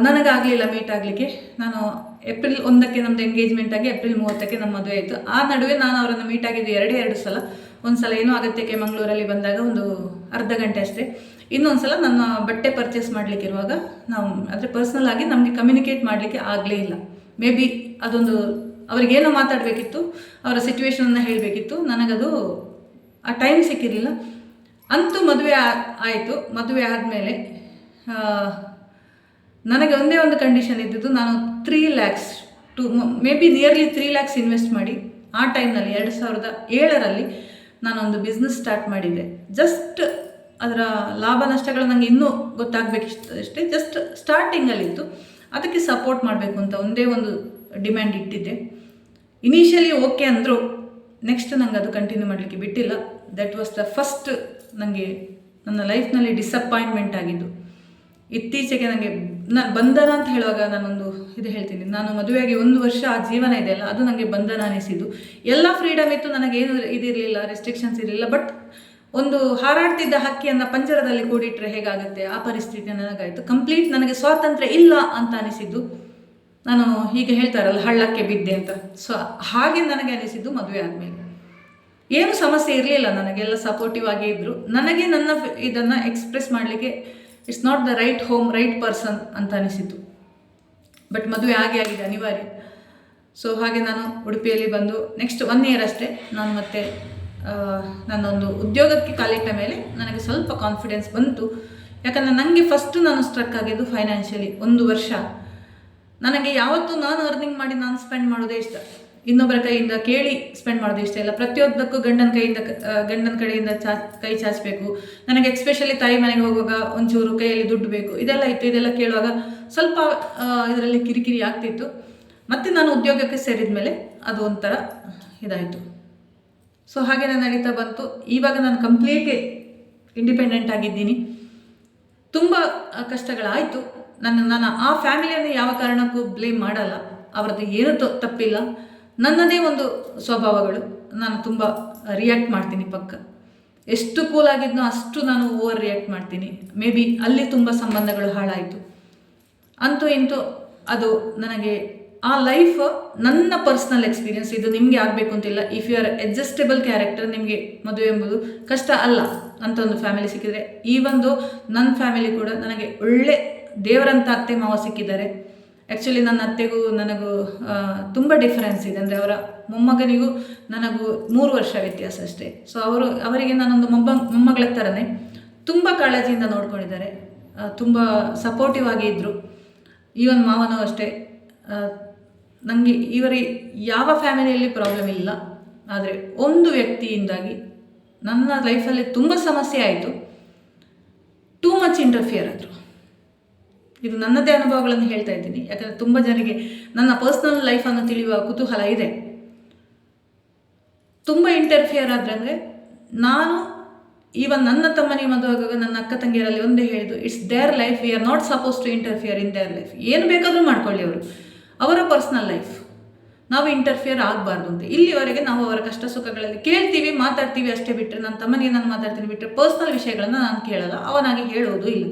ನನಗಾಗಲಿಲ್ಲ ಮೀಟ್ ಆಗಲಿಕ್ಕೆ. ನಾನು ಏಪ್ರಿಲ್ 1ಕ್ಕೆ ನಮ್ಮದು ಎಂಗೇಜ್ಮೆಂಟ್ ಆಗಿ ಏಪ್ರಿಲ್ 30ಕ್ಕೆ ನಮ್ಮ ಮದುವೆ ಆಯಿತು. ಆ ನಡುವೆ ನಾನು ಅವರನ್ನು ಮೀಟ್ ಆಗಿದ್ದು 2 ಸಲ. ಒಂದು ಸಲ ಏನೋ ಅಗತ್ಯಕ್ಕೆ ಮಂಗಳೂರಲ್ಲಿ ಬಂದಾಗ ಒಂದು ಅರ್ಧ ಗಂಟೆ ಅಷ್ಟೇ. ಇನ್ನೊಂದು ಸಲ ನನ್ನ ಬಟ್ಟೆ ಪರ್ಚೇಸ್ ಮಾಡಲಿಕ್ಕಿರುವಾಗ ನಾವು ಅಂದರೆ ಪರ್ಸ್ನಲ್ ಆಗಿ ನಮಗೆ ಕಮ್ಯುನಿಕೇಟ್ ಮಾಡಲಿಕ್ಕೆ ಆಗಲೇ ಇಲ್ಲ. ಮೇ ಬಿ ಅದೊಂದು ಅವ್ರಿಗೇನೋ ಮಾತಾಡಬೇಕಿತ್ತು, ಅವರ ಸಿಚುವೇಶನನ್ನು ಹೇಳಬೇಕಿತ್ತು, ನನಗದು ಆ ಟೈಮ್ ಸಿಕ್ಕಿರಲಿಲ್ಲ. ಅಂತೂ ಮದುವೆ ಆಯಿತು. ಮದುವೆ ಆದಮೇಲೆ ನನಗೆ ಒಂದೇ ಒಂದು ಕಂಡೀಷನ್ ಇದ್ದಿದ್ದು, ನಾನು 3 lakhs to maybe nearly 3 lakhs invest ಮಾಡಿ ಆ ಟೈಮ್ನಲ್ಲಿ 2007ರಲ್ಲಿ ನಾನೊಂದು ಬಿಸ್ನೆಸ್ ಸ್ಟಾರ್ಟ್ ಮಾಡಿದ್ದೆ. ಜಸ್ಟ್ ಅದರ ಲಾಭ ನಷ್ಟಗಳು ನನಗೆ ಇನ್ನೂ ಗೊತ್ತಾಗಬೇಕಿಷ್ಟೇ, ಜಸ್ಟ್ ಸ್ಟಾರ್ಟಿಂಗಲ್ಲಿತ್ತು. ಅದಕ್ಕೆ ಸಪೋರ್ಟ್ ಮಾಡಬೇಕು ಅಂತ ಒಂದೇ ಒಂದು ಡಿಮ್ಯಾಂಡ್ ಇಟ್ಟಿದ್ದೆ. ಇನಿಷಿಯಲಿ ಓಕೆ ಅಂದರು, ನೆಕ್ಸ್ಟ್ ನಂಗೆ ಅದು ಕಂಟಿನ್ಯೂ ಮಾಡಲಿಕ್ಕೆ ಬಿಟ್ಟಿಲ್ಲ. ದಟ್ ವಾಸ್ ದ ಫಸ್ಟ್ ನನಗೆ ನನ್ನ ಲೈಫ್ನಲ್ಲಿ ಡಿಸಪಾಯಿಂಟ್ಮೆಂಟ್ ಆಗಿದ್ದು. ಇತ್ತೀಚೆಗೆ ನನಗೆ ನಾನು ಬಂಧನ ಅಂತ ಹೇಳುವಾಗ ನಾನೊಂದು ಇದು ಹೇಳ್ತೀನಿ, ನಾನು ಮದುವೆಯಾಗಿ 1 ವರ್ಷ ಆ ಜೀವನ ಇದೆಯಲ್ಲ, ಅದು ನನಗೆ ಬಂಧನ ಅನಿಸಿದ್ದು. ಎಲ್ಲ ಫ್ರೀಡಮ್ ಇತ್ತು, ನನಗೇನು ಇದಿರಲಿಲ್ಲ, ರೆಸ್ಟ್ರಿಕ್ಷನ್ಸ್ ಇರಲಿಲ್ಲ. ಬಟ್ ಒಂದು ಹಾರಾಡ್ತಿದ್ದ ಹಕ್ಕಿಯನ್ನು ಪಂಜರದಲ್ಲಿ ಕೂಡಿಟ್ರೆ ಹೇಗಾಗುತ್ತೆ, ಆ ಪರಿಸ್ಥಿತಿ ನನಗಾಯಿತು. ಕಂಪ್ಲೀಟ್ ನನಗೆ ಸ್ವಾತಂತ್ರ್ಯ ಇಲ್ಲ ಅಂತ ಅನಿಸಿದ್ದು. ನಾನು ಹೀಗೆ ಹೇಳ್ತಾರಲ್ಲ, ಹಳ್ಳಕ್ಕೆ ಬಿದ್ದೆ ಅಂತ. ಸೊ ಹಾಗೆ ನನಗೆ ಅನಿಸಿದ್ದು ಮದುವೆ ಆದಮೇಲೆ. ಏನು ಸಮಸ್ಯೆ ಇರಲಿಲ್ಲ, ನನಗೆಲ್ಲ ಸಪೋರ್ಟಿವ್ ಆಗೇ ಇದ್ದರು. ನನಗೆ ನನ್ನ ಇದನ್ನು ಎಕ್ಸ್ಪ್ರೆಸ್ ಮಾಡಲಿಕ್ಕೆ it's not the right home, right person ಅಂತ ಅನಿಸಿತು. ಬಟ್ ಮದುವೆ ಆಗಿದೆ, ಅನಿವಾರ್ಯ. ಸೊ ಹಾಗೆ ನಾನು ಉಡುಪಿಯಲ್ಲಿ ಬಂದು ನೆಕ್ಸ್ಟ್ 1 year ಅಷ್ಟೇ ನಾನು ಮತ್ತೆ ನನ್ನೊಂದು ಉದ್ಯೋಗಕ್ಕೆ ಕಾಲಿಟ್ಟ ಮೇಲೆ ನನಗೆ ಸ್ವಲ್ಪ ಕಾನ್ಫಿಡೆನ್ಸ್ ಬಂತು. ಯಾಕಂದರೆ ನನಗೆ ಫಸ್ಟು ನಾನು ಸ್ಟ್ರಕ್ ಆಗಿದ್ದು ಫೈನಾನ್ಷಿಯಲಿ 1 ವರ್ಷ. ನನಗೆ ಯಾವತ್ತೂ ನಾನು ಅರ್ನಿಂಗ್ ಮಾಡಿ ನಾನು ಸ್ಪೆಂಡ್ ಮಾಡೋದೇ ಇಷ್ಟ, ಇನ್ನೊಬ್ಬರ ಕೈಯಿಂದ ಕೇಳಿ ಸ್ಪೆಂಡ್ ಮಾಡೋದು ಇಷ್ಟ ಇಲ್ಲ. ಪ್ರತಿಯೊಂದಕ್ಕೂ ಗಂಡನ ಕಡೆಯಿಂದ ಕೈ ಚಾಚಬೇಕು. ನನಗೆ ಎಕ್ಸ್ಪೆಷಲಿ ತಾಯಿ ಮನೆಗೆ ಹೋಗುವಾಗ ಒಂಚೂರು ಕೈಯಲ್ಲಿ ದುಡ್ಡು ಬೇಕು, ಇದೆಲ್ಲ ಇತ್ತು. ಇದೆಲ್ಲ ಕೇಳುವಾಗ ಸ್ವಲ್ಪ ಇದರಲ್ಲಿ ಕಿರಿಕಿರಿ ಆಗ್ತಿತ್ತು. ಮತ್ತು ನಾನು ಉದ್ಯೋಗಕ್ಕೆ ಸೇರಿದ ಮೇಲೆ ಅದು ಒಂಥರ ಇದಾಯಿತು. ಸೊ ಹಾಗೆ ನಾನು ನಡೀತಾ ಬಂತು. ಇವಾಗ ನಾನು ಕಂಪ್ಲೀಟ್ಲಿ ಇಂಡಿಪೆಂಡೆಂಟ್ ಆಗಿದ್ದೀನಿ. ತುಂಬ ಕಷ್ಟಗಳಾಯಿತು. ನಾನು ಆ ಫ್ಯಾಮಿಲಿಯನ್ನು ಯಾವ ಕಾರಣಕ್ಕೂ ಬ್ಲೇಮ್ ಮಾಡಲ್ಲ, ಅವರದ್ದು ಏನೂ ತಪ್ಪಿಲ್ಲ. ನನ್ನದೇ ಒಂದು ಸ್ವಭಾವಗಳು, ನಾನು ತುಂಬ ರಿಯಾಕ್ಟ್ ಮಾಡ್ತೀನಿ. ಪಕ್ಕ ಎಷ್ಟು ಕೂಲಾಗಿದ್ನೋ ಅಷ್ಟು ನಾನು ಓವರ್ ರಿಯಾಕ್ಟ್ ಮಾಡ್ತೀನಿ. ಮೇ ಬಿ ಅಲ್ಲಿ ತುಂಬ ಸಂಬಂಧಗಳು ಹಾಳಾಯಿತು. ಅಂತೂ ಇಂತೂ ಅದು ನನಗೆ ಆ ಲೈಫ್ ನನ್ನ ಪರ್ಸ್ನಲ್ ಎಕ್ಸ್ಪೀರಿಯನ್ಸ್. ಇದು ನಿಮಗೆ ಆಗಬೇಕು ಅಂತಿಲ್ಲ. If you are adjustable character, ನಿಮಗೆ ಮದುವೆ ಎಂಬುದು ಕಷ್ಟ ಅಲ್ಲ ಅಂತ ಒಂದು ಫ್ಯಾಮಿಲಿ ಸಿಕ್ಕಿದರೆ. ಈ ಒಂದು ನನ್ನ ಫ್ಯಾಮಿಲಿ ಕೂಡ ನನಗೆ ಒಳ್ಳೆ ದೇವರಂತ ಅತ್ತೆ ಮಾವ ಸಿಕ್ಕಿದ್ದಾರೆ. ಆ್ಯಕ್ಚುಲಿ ನನ್ನ ಅತ್ತೆಗೂ ನನಗೂ ತುಂಬ ಡಿಫರೆನ್ಸ್ ಇದೆ. ಅಂದರೆ ಅವರ ಮೊಮ್ಮಗನಿಗೂ ನನಗೂ 3 ವರ್ಷ ವ್ಯತ್ಯಾಸ ಅಷ್ಟೇ. ಸೊ ಅವರಿಗೆ ನಾನೊಂದು ಮೊಮ್ಮಗಳ ಥರನೇ ತುಂಬ ಕಾಳಜಿಯಿಂದ ನೋಡ್ಕೊಂಡಿದ್ದಾರೆ, ತುಂಬ ಸಪೋರ್ಟಿವ್ ಆಗಿ ಇದ್ದರು. ಈವನ್ ಮಾವನೂ ಅಷ್ಟೇ. ನನಗೆ ಯಾವ ಫ್ಯಾಮಿಲಿಯಲ್ಲಿ ಪ್ರಾಬ್ಲಮ್ ಇಲ್ಲ. ಆದರೆ ಒಂದು ವ್ಯಕ್ತಿಯಿಂದಾಗಿ ನನ್ನ ಲೈಫಲ್ಲಿ ತುಂಬ ಸಮಸ್ಯೆ ಆಯಿತು. ಟೂ ಮಚ್ ಇಂಟರ್ಫಿಯರ್ ಆದರು. ಇದು ನನ್ನದೇ ಅನುಭವಗಳನ್ನು ಹೇಳ್ತಾ ಇದ್ದೀನಿ, ಯಾಕಂದರೆ ತುಂಬ ಜನರಿಗೆ ನನ್ನ ಪರ್ಸ್ನಲ್ ಲೈಫನ್ನು ತಿಳಿಯುವ ಕುತೂಹಲ ಇದೆ. ತುಂಬ ಇಂಟರ್ಫಿಯರ್ ಆದ್ರಂದರೆ, ನಾನು ಈವನ್ ನನ್ನ ತಮ್ಮನಿಗೆ ಮದುವಾಗ ನನ್ನ ಅಕ್ಕ ತಂಗಿಯರಲ್ಲಿ ಒಂದೇ ಹೇಳಿದ್ದು, it's their life, we are not suppose to interfere in their life. ಏನು ಬೇಕಾದರೂ ಮಾಡ್ಕೊಳ್ಳಿ ಅವರು, ಅವರ ಪರ್ಸ್ನಲ್ ಲೈಫ್, ನಾವು ಇಂಟರ್ಫಿಯರ್ ಆಗಬಾರ್ದು ಅಂತ. ಇಲ್ಲಿವರೆಗೆ ನಾವು ಅವರ ಕಷ್ಟ ಸುಖಗಳಲ್ಲಿ ಕೇಳ್ತೀವಿ, ಮಾತಾಡ್ತೀವಿ ಅಷ್ಟೇ. ಬಿಟ್ಟರೆ ನನ್ನ ತಮ್ಮನಿಗೆ ನಾನು ಮಾತಾಡ್ತೀನಿ ಬಿಟ್ಟರೆ ಪರ್ಸ್ನಲ್ ವಿಷಯಗಳನ್ನು ನಾನು ಕೇಳಲ್ಲ, ಅವನಾಗಿ ಹೇಳೋದು ಇಲ್ಲ.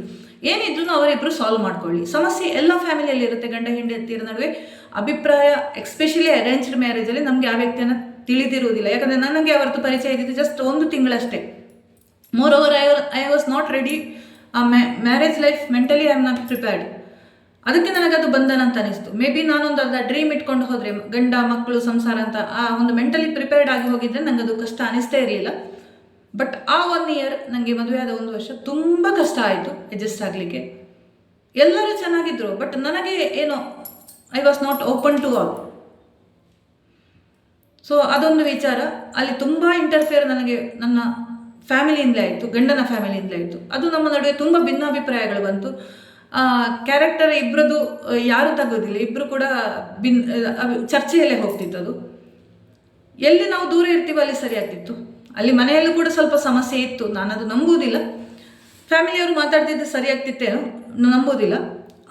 ಏನಿದ್ರು ಅವರಿಬ್ಬರು ಸಾಲ್ವ್ ಮಾಡ್ಕೊಳ್ಳಿ. ಸಮಸ್ಯೆ ಎಲ್ಲ ಫ್ಯಾಮಿಲಿಯಲ್ಲಿ ಇರುತ್ತೆ. ಗಂಡ ಹೆಂಡತಿಯರ ನಡುವೆ ಅಭಿಪ್ರಾಯ, ಎಕ್ಸ್ಪೆಷಲಿ ಅರೇಂಜ್ಡ್ ಮ್ಯಾರೇಜಲ್ಲಿ ನಮಗೆ ಆ ವ್ಯಕ್ತಿಯನ್ನು ತಿಳಿದಿರುವುದಿಲ್ಲ. ಯಾಕಂದರೆ ನನಗೆ ಅವರದ್ದು ಪರಿಚಯ ಇದ್ದಿದ್ದು ಜಸ್ಟ್ 1 ತಿಂಗಳಷ್ಟೇ. Moreover I was not ready. ಆ marriage life mentally I am not prepared. ಅದಕ್ಕೆ ನನಗದು ಬಂಧನ ಅಂತ ಅನಿಸ್ತು. ಮೇ ಬಿ ನಾನೊಂದು ಅರ್ಧ ಡ್ರೀಮ್ ಇಟ್ಕೊಂಡು ಹೋದರೆ, ಗಂಡ ಮಕ್ಕಳು ಸಂಸಾರ ಅಂತ ಆ ಒಂದು ಮೆಂಟಲಿ ಪ್ರಿಪೇರ್ಡ್ ಆಗಿ ಹೋಗಿದ್ರೆ ನನಗದು ಕಷ್ಟ ಅನಿಸ್ತೇ ಇರಲಿಲ್ಲ. ಬಟ್ ಆ 1 year ನನಗೆ ಮದುವೆ ಆದ 1 ವರ್ಷ ತುಂಬ ಕಷ್ಟ ಆಯಿತು ಅಡ್ಜಸ್ಟ್ ಆಗಲಿಕ್ಕೆ. ಎಲ್ಲರೂ ಚೆನ್ನಾಗಿದ್ದರು, ಬಟ್ ನನಗೆ ಏನೋ I was not open to all. So ಅದೊಂದು ವಿಚಾರ. ಅಲ್ಲಿ ತುಂಬ ಇಂಟರ್ಫಿಯರ್ ನನಗೆ ನನ್ನ ಫ್ಯಾಮಿಲಿಯಿಂದಲೇ ಆಯಿತು, ಗಂಡನ ಫ್ಯಾಮಿಲಿಯಿಂದಲೇ ಆಯಿತು. ಅದು ನಮ್ಮ ನಡುವೆ ತುಂಬ ಭಿನ್ನಾಭಿಪ್ರಾಯಗಳು ಬಂತು. ಕ್ಯಾರೆಕ್ಟರ್ ಇಬ್ಬರದು ಯಾರೂ ತಗೋದಿಲ್ಲ, ಇಬ್ಬರು ಕೂಡ ಚರ್ಚೆಯಲ್ಲೇ ಹೋಗ್ತಿತ್ತು. ಅದು ಎಲ್ಲಿ ನಾವು ದೂರ ಇರ್ತೀವೋ ಅಲ್ಲಿ ಸರಿ ಆಗ್ತಿತ್ತು. ಅಲ್ಲಿ ಮನೆಯಲ್ಲೂ ಕೂಡ ಸ್ವಲ್ಪ ಸಮಸ್ಯೆ ಇತ್ತು, ನಾನು ಅದು ನಂಬುವುದಿಲ್ಲ. ಫ್ಯಾಮಿಲಿಯವರು ಮಾತಾಡ್ತಿದ್ದು ಸರಿ ಆಗ್ತಿತ್ತೇನೋ, ನಂಬೋದಿಲ್ಲ.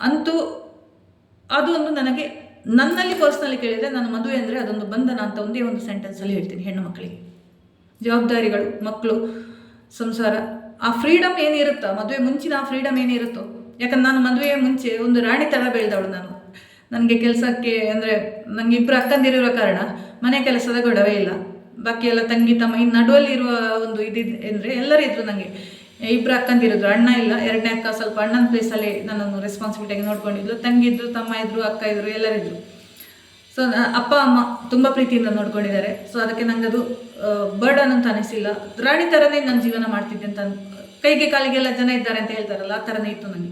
ಅಂತೂ ಅದು ಒಂದು ನನಗೆ ನನ್ನಲ್ಲಿ ಪರ್ಸ್ನಲಿ ಕೇಳಿದರೆ, ನನ್ನ ಮದುವೆ ಅಂದರೆ ಅದೊಂದು ಬಂಧನ ಅಂತ ಒಂದೇ ಒಂದು ಸೆಂಟೆನ್ಸಲ್ಲಿ ಹೇಳ್ತೀನಿ. ಹೆಣ್ಣು ಮಕ್ಕಳಿಗೆ ಜವಾಬ್ದಾರಿಗಳು, ಮಕ್ಕಳು, ಸಂಸಾರ, ಆ ಫ್ರೀಡಮ್ ಏನಿರುತ್ತೋ ಮದುವೆ ಮುಂಚಿನ ಆ ಫ್ರೀಡಮ್ ಏನಿರುತ್ತೋ. ಯಾಕಂದ್ರೆ ನಾನು ಮದುವೆಯ ಮುಂಚೆ ಒಂದು ರಾಣಿ ಥರ ಬೆಳೆದವಳು. ನನಗೆ ಕೆಲಸಕ್ಕೆ ಅಂದರೆ ನನಗೆ 2 ಅಕ್ಕಂದಿರೋ ಕಾರಣ ಮನೆ ಕೆಲಸದ ಗೊಡವೆ ಇಲ್ಲ. ಬಾಕಿ ಎಲ್ಲ ತಂಗಿ ತಮ್ಮ ಇನ್ನು ನಡುವಲ್ಲಿ ಇರುವ ಒಂದು ಅಂದರೆ ಎಲ್ಲರೂ ಇದ್ದರು. ನನಗೆ 2 ಅಕ್ಕಂದಿರಿದ್ರು, ಅಣ್ಣ ಇಲ್ಲ. 2ನೇ ಅಕ್ಕ ಸ್ವಲ್ಪ ಅಣ್ಣನ ಪ್ಲೇಸಲ್ಲಿ ನನ್ನನ್ನು ರೆಸ್ಪಾನ್ಸಿಬಿಲಿಟಿಯಾಗಿ ನೋಡ್ಕೊಂಡಿದ್ಲು. ತಂಗಿ ಇದ್ದರು, ತಮ್ಮ ಇದ್ದರು, ಅಕ್ಕ ಇದ್ದರು, ಎಲ್ಲರಿದ್ದರು. ಸೊ ಅಪ್ಪ ಅಮ್ಮ ತುಂಬ ಪ್ರೀತಿಯಿಂದ ನೋಡ್ಕೊಂಡಿದ್ದಾರೆ. ಸೊ ಅದಕ್ಕೆ ನಂಗೆ ಅದು ಬರ್ಡನ್ ಅಂತ ಅನಿಸಿಲ್ಲ. ರಾಣಿ ಥರನೇ ನಾನು ಜೀವನ ಮಾಡ್ತಿದ್ದೆ ಅಂತ ಕೈಗೆ ಕಾಲಿಗೆಲ್ಲ ಜನ ಇದ್ದಾರೆ ಅಂತ ಹೇಳ್ತಾರಲ್ಲ, ಆ ಥರನೇ ಇತ್ತು ನನಗೆ.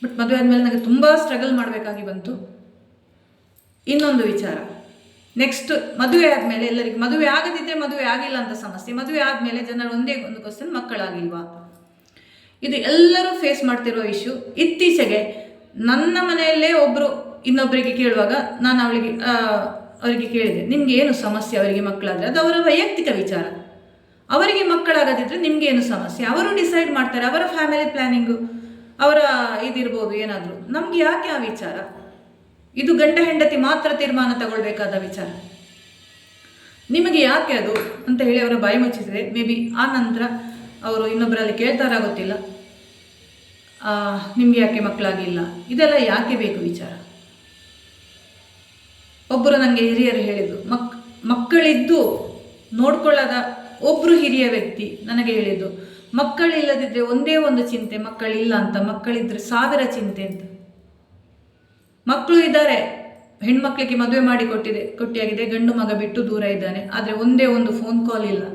ಬಟ್ ಮದುವೆ ಆದಮೇಲೆ ನನಗೆ ತುಂಬ ಸ್ಟ್ರಗಲ್ ಮಾಡಬೇಕಾಗಿ ಬಂತು. ಇನ್ನೊಂದು ವಿಚಾರ, ನೆಕ್ಸ್ಟ್ ಮದುವೆ ಆದಮೇಲೆ ಎಲ್ಲರಿಗೆ ಮದುವೆ ಆಗದಿದ್ದರೆ ಮದುವೆ ಆಗಿಲ್ಲ ಅಂತ ಸಮಸ್ಯೆ, ಮದುವೆ ಆದಮೇಲೆ ಜನರು ಒಂದೇ ಒಂದು ಕ್ವಶನ್, ಮಕ್ಕಳಾಗಿಲ್ವಾ? ಇದು ಎಲ್ಲರೂ ಫೇಸ್ ಮಾಡ್ತಿರೋ ಇಶ್ಯೂ. ಇತ್ತೀಚೆಗೆ ನನ್ನ ಮನೆಯಲ್ಲೇ ಒಬ್ಬರು ಇನ್ನೊಬ್ಬರಿಗೆ ಕೇಳುವಾಗ ನಾನು ಅವರಿಗೆ ಕೇಳಿದೆ, ನಿಮ್ಗೆ ಏನು ಸಮಸ್ಯೆ ಅವರಿಗೆ ಮಕ್ಕಳಾದರೆ? ಅದು ಅವರ ವೈಯಕ್ತಿಕ ವಿಚಾರ. ಅವರಿಗೆ ಮಕ್ಕಳಾಗದಿದ್ದರೆ ನಿಮಗೇನು ಸಮಸ್ಯೆ? ಅವರು ಡಿಸೈಡ್ ಮಾಡ್ತಾರೆ, ಅವರ ಫ್ಯಾಮಿಲಿ ಪ್ಲ್ಯಾನಿಂಗು, ಅವರ ಇದಿರ್ಬೋದು ಏನಾದರೂ. ನಮ್ಗೆ ಯಾಕೆ ಆ ವಿಚಾರ? ಇದು ಗಂಡ ಹೆಂಡತಿ ಮಾತ್ರ ತೀರ್ಮಾನ ತಗೊಳ್ಬೇಕಾದ ವಿಚಾರ. ನಿಮಗೆ ಯಾಕೆ ಅದು ಅಂತ ಹೇಳಿ ಅವರ ಬಾಯಿ ಮುಚ್ಚಿಸಿದ್ರೆ ಮೇ ಬಿ ಆ ನಂತರ ಅವರು ಇನ್ನೊಬ್ಬರಲ್ಲಿ ಕೇಳ್ತಾರಾ ಗೊತ್ತಿಲ್ಲ, ನಿಮ್ಗೆ ಯಾಕೆ ಮಕ್ಕಳಾಗಿಲ್ಲ, ಇದೆಲ್ಲ ಯಾಕೆ ಬೇಕು ವಿಚಾರ. ಒಬ್ಬರು ನನಗೆ ಹಿರಿಯರು ಹೇಳಿದ್ದು, ಮಕ್ಕಳಿದ್ದು ನೋಡ್ಕೊಳ್ಳೋದ ಒಬ್ಬರು ಹಿರಿಯ ವ್ಯಕ್ತಿ ನನಗೆ ಹೇಳಿದ್ದು, ಮಕ್ಕಳಿಲ್ಲದಿದ್ದರೆ ಒಂದೇ ಒಂದು ಚಿಂತೆ, ಮಕ್ಕಳಿಲ್ಲ ಅಂತ. ಮಕ್ಕಳಿದ್ರೆ 1000 ಚಿಂತೆ ಅಂತ. ಮಕ್ಕಳು ಇದ್ದಾರೆ, ಹೆಣ್ಮಕ್ಳಿಗೆ ಮದುವೆ ಮಾಡಿ ಕೊಟ್ಟಿಯಾಗಿದೆ, ಗಂಡು ಮಗ ಬಿಟ್ಟು ದೂರ ಇದ್ದಾನೆ, ಆದರೆ ಒಂದೇ ಒಂದು ಫೋನ್ ಕಾಲ್ ಇಲ್ಲ,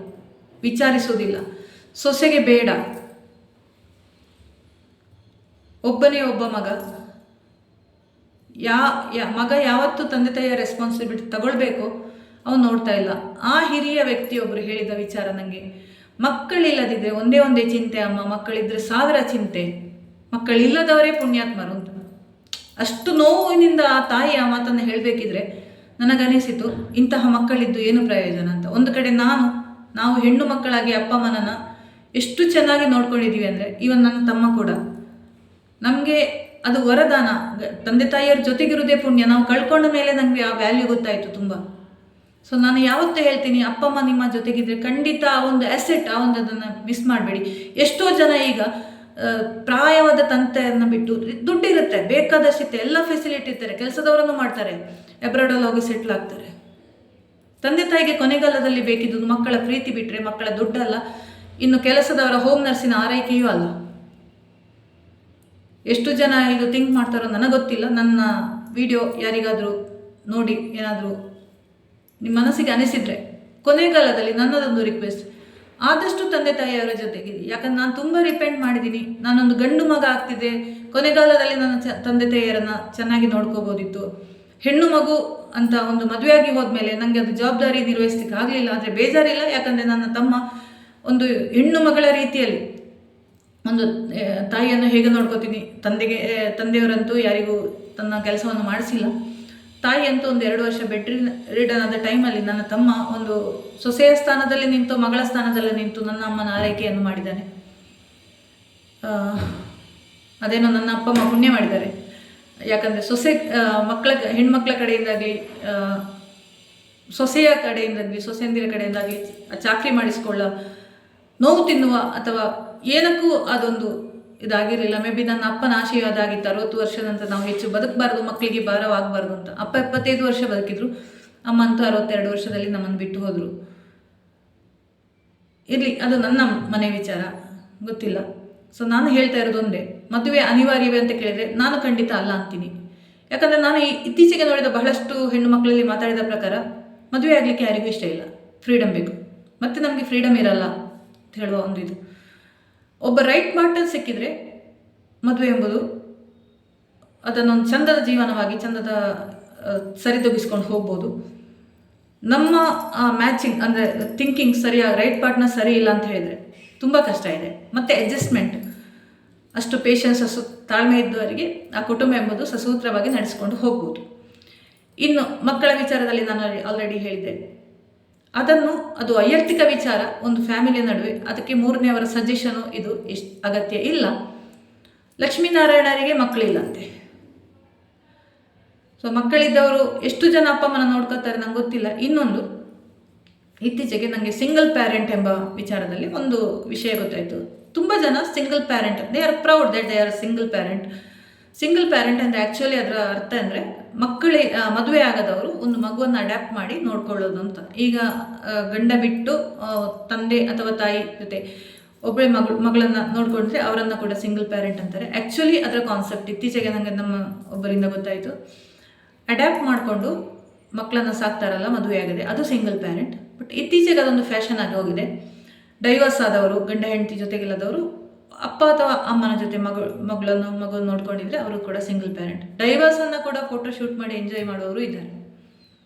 ವಿಚಾರಿಸೋದಿಲ್ಲ. ಸೊಸೆಗೆ ಬೇಡ, ಒಬ್ಬನೇ ಒಬ್ಬ ಮಗ. ಮಗ ಯಾವತ್ತು ತಂದೆ ತಾಯಿಯ ರೆಸ್ಪಾನ್ಸಿಬಿಲಿಟಿ ತಗೊಳ್ಬೇಕು ಅವನು ನೋಡ್ತಾ ಇಲ್ಲ. ಆ ಹಿರಿಯ ವ್ಯಕ್ತಿಯೊಬ್ಬರು ಹೇಳಿದ ವಿಚಾರ ನನಗೆ, ಮಕ್ಕಳಿಲ್ಲದಿದ್ದರೆ ಒಂದೇ ಚಿಂತೆ ಅಮ್ಮ, ಮಕ್ಕಳಿದ್ರೆ 1000 ಚಿಂತೆ, ಮಕ್ಕಳಿಲ್ಲದವರೇ ಪುಣ್ಯಾತ್ಮರು ಅಂತ. ಅಷ್ಟು ನೋವಿನಿಂದ ಆ ತಾಯಿ ಆ ಮಾತನ್ನು ಹೇಳಬೇಕಿದ್ರೆ ನನಗನಿಸಿತು, ಇಂತಹ ಮಕ್ಕಳಿದ್ದು ಏನು ಪ್ರಯೋಜನ ಅಂತ. ಒಂದು ಕಡೆ ನಾವು ಹೆಣ್ಣು ಮಕ್ಕಳಾಗಿ ಅಪ್ಪ ಅಮ್ಮನನ್ನು ಎಷ್ಟು ಚೆನ್ನಾಗಿ ನೋಡ್ಕೊಂಡಿದ್ದೀವಿ ಅಂದರೆ, ಇವನ್ ನನ್ನ ತಮ್ಮ ಕೂಡ, ನಮಗೆ ಅದು ವರದಾನ. ತಂದೆ ತಾಯಿಯರ ಜೊತೆಗಿರುವುದೇ ಪುಣ್ಯ. ನಾವು ಕಳ್ಕೊಂಡ ಮೇಲೆ ನನಗೆ ಆ ವ್ಯಾಲ್ಯೂ ಗೊತ್ತಾಯಿತು ತುಂಬ. ಸೊ ನಾನು ಯಾವತ್ತೂ ಹೇಳ್ತೀನಿ, ಅಪ್ಪ ಅಮ್ಮ ನಿಮ್ಮ ಜೊತೆಗಿದ್ರೆ ಖಂಡಿತ ಆ ಒಂದು ಅಸೆಟ್, ಆ ಒಂದು ಅದನ್ನು ಮಿಸ್ ಮಾಡಬೇಡಿ. ಎಷ್ಟೋ ಜನ ಈಗ ಪ್ರಾಯವಾದ ತಂದೆಯನ್ನು ಬಿಟ್ಟು, ದುಡ್ಡಿರುತ್ತೆ, ಬೇಕಾದಷ್ಟಿರುತ್ತೆ, ಎಲ್ಲ ಫೆಸಿಲಿಟಿ ಇರ್ತಾರೆ, ಕೆಲಸದವರನ್ನು ಮಾಡ್ತಾರೆ, ಅಬ್ರಾಡಲ್ಲಿ ಹೋಗಿ ಸೆಟ್ಲ್ ಆಗ್ತಾರೆ. ತಂದೆ ತಾಯಿಗೆ ಕೊನೆಗಾಲದಲ್ಲಿ ಬೇಕಿದ್ದು ಮಕ್ಕಳ ಪ್ರೀತಿ ಬಿಟ್ಟರೆ, ಮಕ್ಕಳ ದುಡ್ಡಲ್ಲ, ಇನ್ನು ಕೆಲಸದವರ ಹೋಮ್ ನರ್ಸಿನ ಆರೈಕೆಯೂ ಅಲ್ಲ. ಎಷ್ಟು ಜನ ಇದು ಥಿಂಕ್ ಮಾಡ್ತಾರೋ ನನಗೆ ಗೊತ್ತಿಲ್ಲ. ನನ್ನ ವಿಡಿಯೋ ಯಾರಿಗಾದರೂ ನೋಡಿ ಏನಾದರೂ ನಿಮ್ಮ ಮನಸ್ಸಿಗೆ ಅನಿಸಿದರೆ, ಕೊನೆಗಾಲದಲ್ಲಿ ನನ್ನದೊಂದು ರಿಕ್ವೆಸ್ಟ್, ಆದಷ್ಟು ತಂದೆ ತಾಯಿಯವರ ಜೊತೆಗಿದೆ. ಯಾಕಂದ್ರೆ ನಾನು ತುಂಬ ರಿಪೆಂಡ್ ಮಾಡಿದ್ದೀನಿ. ನಾನೊಂದು ಗಂಡು ಮಗ ಆಗ್ತಿದ್ದೆ, ಕೊನೆಗಾಲದಲ್ಲಿ ನನ್ನ ತಂದೆ ತಾಯಿಯರನ್ನು ಚೆನ್ನಾಗಿ ನೋಡ್ಕೋಬೋದಿತ್ತು. ಹೆಣ್ಣು ಮಗು ಅಂತ ಒಂದು ಮದುವೆಯಾಗಿ ಹೋದ್ಮೇಲೆ ನನಗೆ ಅದು ಜವಾಬ್ದಾರಿ ನಿರ್ವಹಿಸ್ಲಿಕ್ಕೆ ಆಗಲಿಲ್ಲ. ಆದರೆ ಬೇಜಾರಿಲ್ಲ, ಯಾಕಂದರೆ ನನ್ನ ತಮ್ಮ ಒಂದು ಹೆಣ್ಣು ಮಗಳ ರೀತಿಯಲ್ಲಿ ಒಂದು ತಾಯಿಯನ್ನು ಹೇಗೆ ನೋಡ್ಕೋತೀನಿ, ತಂದೆಯವರಂತೂ ಯಾರಿಗೂ ತನ್ನ ಕೆಲಸವನ್ನು ಮಾಡಿಸಿಲ್ಲ. ತಾಯಿ ಅಂತೂ ಒಂದು 2 ವರ್ಷ ಬೆಡ್ ರಿಡನ್ ಆದ ಟೈಮಲ್ಲಿ ನನ್ನ ತಮ್ಮ ಒಂದು ಸೊಸೆಯ ಸ್ಥಾನದಲ್ಲಿ ನಿಂತು, ಮಗಳ ಸ್ಥಾನದಲ್ಲಿ ನಿಂತು ನನ್ನ ಅಮ್ಮನ ಆರೈಕೆಯನ್ನು ಮಾಡಿದ್ದಾನೆ. ಅದೇನೋ ನನ್ನ ಅಪ್ಪ ಅಮ್ಮ ಪುಣ್ಯ ಮಾಡಿದ್ದಾರೆ. ಯಾಕಂದರೆ ಹೆಣ್ಮಕ್ಳ ಕಡೆಯಿಂದಾಗಲಿ, ಸೊಸೆಯಂದಿರ ಕಡೆಯಿಂದಾಗಲಿ ಚಾಕರಿ ಮಾಡಿಸ್ಕೊಳ್ಳ, ನೋವು ತಿನ್ನುವ ಅಥವಾ ಏನಕ್ಕೂ ಅದೊಂದು ಇದಾಗಿರಲಿಲ್ಲ. ಮೇ ಬಿ ನನ್ನ ಅಪ್ಪನ ಆಶಯ ಅದಾಗಿತ್ತು, 60 ವರ್ಷ ನಂತರ ನಾವು ಹೆಚ್ಚು ಬದುಕಬಾರ್ದು, ಮಕ್ಕಳಿಗೆ ಭಾರವಾಗಬಾರ್ದು ಅಂತ. ಅಪ್ಪ 75 ವರ್ಷ ಬದುಕಿದ್ರು, ಅಮ್ಮ ಅಂತೂ 62 ವರ್ಷದಲ್ಲಿ ನಮ್ಮನ್ನು ಬಿಟ್ಟು ಹೋದರು. ಇರಲಿ, ಅದು ನನ್ನ ಮನೆ ವಿಚಾರ, ಗೊತ್ತಿಲ್ಲ. ಸೊ ನಾನು ಹೇಳ್ತಾ ಇರೋದು ಒಂದೇ, ಮದುವೆ ಅನಿವಾರ್ಯವೇ ಅಂತ ಕೇಳಿದರೆ ನಾನು ಖಂಡಿತ ಅಲ್ಲ ಅಂತೀನಿ. ಯಾಕಂದರೆ ನಾನು ಇತ್ತೀಚೆಗೆ ನೋಡಿದ ಬಹಳಷ್ಟು ಹೆಣ್ಣು ಮಕ್ಕಳಲ್ಲಿ ಮಾತಾಡಿದ ಪ್ರಕಾರ ಮದುವೆ ಆಗಲಿಕ್ಕೆ ಯಾರಿಗೂ ಇಷ್ಟ ಇಲ್ಲ, ಫ್ರೀಡಮ್ ಬೇಕು. ಮತ್ತು ನಮಗೆ ಫ್ರೀಡಮ್ ಇರಲ್ಲ ಅಂತ ಹೇಳುವ ಒಂದು ಇದು. ಒಬ್ಬ ರೈಟ್ ಪಾರ್ಟ್ನರ್ ಸಿಕ್ಕಿದರೆ ಮದುವೆ ಎಂಬುದು ಅದನ್ನೊಂದು ಚಂದದ ಜೀವನವಾಗಿ, ಚಂದದ ಸರಿದೂಗಿಸ್ಕೊಂಡು ಹೋಗ್ಬೋದು. ನಮ್ಮ ಮ್ಯಾಚಿಂಗ್ ಅಂದರೆ ಥಿಂಕಿಂಗ್ ಸರಿಯಾಗಿ, ರೈಟ್ ಪಾರ್ಟ್ನರ್ ಸರಿ ಇಲ್ಲ ಅಂತ ಹೇಳಿದರೆ ತುಂಬ ಕಷ್ಟ ಇದೆ. ಮತ್ತು ಅಡ್ಜಸ್ಟ್ಮೆಂಟ್, ಅಷ್ಟು ಪೇಷನ್ಸ್, ತಾಳ್ಮೆ ಇದ್ದವರಿಗೆ ಆ ಕುಟುಂಬ ಎಂಬುದು ಸಸೂತ್ರವಾಗಿ ನಡೆಸ್ಕೊಂಡು ಹೋಗ್ಬೋದು. ಇನ್ನು ಮಕ್ಕಳ ವಿಚಾರದಲ್ಲಿ ನಾನು ಆಲ್ರೆಡಿ ಹೇಳಿದ್ದೆ, ಅದು ವೈಯಕ್ತಿಕ ವಿಚಾರ, ಒಂದು ಫ್ಯಾಮಿಲಿಯ ನಡುವೆ. ಅದಕ್ಕೆ 3ನೇಯವರ ಸಜೆಷನು ಇದು ಅಗತ್ಯ ಇಲ್ಲ. ಲಕ್ಷ್ಮೀನಾರಾಯಣರಿಗೆ ಮಕ್ಕಳಿಲ್ಲಂತೆ. ಸೊ ಮಕ್ಕಳಿದ್ದವರು ಎಷ್ಟು ಜನ ಅಪ್ಪ ಅಮ್ಮನ ನೋಡ್ಕೋತಾರೆ ನಂಗೆ ಗೊತ್ತಿಲ್ಲ. ಇನ್ನೊಂದು, ಇತ್ತೀಚೆಗೆ ನನಗೆ ಸಿಂಗಲ್ ಪ್ಯಾರೆಂಟ್ ಎಂಬ ವಿಚಾರದಲ್ಲಿ ಒಂದು ವಿಷಯ ಗೊತ್ತಾಯಿತು. ತುಂಬ ಜನ single parent, they are proud that they are single parent. Single parent ಅಂದರೆ ಆ್ಯಕ್ಚುಲಿ ಅದರ ಅರ್ಥ ಅಂದರೆ ಮದುವೆ ಆಗದವರು ಒಂದು ಮಗುವನ್ನು ಅಡ್ಯಾಪ್ಟ್ ಮಾಡಿ ನೋಡ್ಕೊಳ್ಳೋದು ಅಂತ. ಈಗ ಗಂಡ ಬಿಟ್ಟು ತಂದೆ ಅಥವಾ ತಾಯಿ ಜೊತೆ ಒಬ್ಬಳೆ ಮಗಳನ್ನು ನೋಡ್ಕೊಂಡ್ರೆ ಅವರನ್ನು ಕೂಡ ಸಿಂಗಲ್ ಪ್ಯಾರೆಂಟ್ ಅಂತಾರೆ. ಆ್ಯಕ್ಚುಲಿ ಅದರ ಕಾನ್ಸೆಪ್ಟ್ ಇತ್ತೀಚೆಗೆ ನನಗೆ ನಮ್ಮ ಒಬ್ಬರಿಂದ ಗೊತ್ತಾಯಿತು. ಅಡ್ಯಾಪ್ಟ್ ಮಾಡಿಕೊಂಡು ಮಕ್ಕಳನ್ನು ಸಾಕ್ತಾರಲ್ಲ, ಮದುವೆ ಆಗಿದೆ, ಅದು ಸಿಂಗಲ್ ಪ್ಯಾರೆಂಟ್. ಬಟ್ ಇತ್ತೀಚೆಗೆ ಅದೊಂದು ಫ್ಯಾಷನ್ ಆಗಿ ಹೋಗಿದೆ. ಡೈವರ್ಸ್ ಆದವರು, ಗಂಡ ಹೆಂಡತಿ ಜೊತೆಗಿಲ್ಲದವರು ಅಪ್ಪ ಅಥವಾ ಅಮ್ಮನ ಜೊತೆ ಮಗು ನೋಡ್ಕೊಂಡಿದ್ರೆ ಅವರು ಕೂಡ ಸಿಂಗಲ್ ಪ್ಯಾರೆಂಟ್. ಡೈವರ್ಸನ್ನು ಕೂಡ ಫೋಟೋ ಶೂಟ್ ಮಾಡಿ ಎಂಜಾಯ್ ಮಾಡೋರು ಇದ್ದಾರೆ.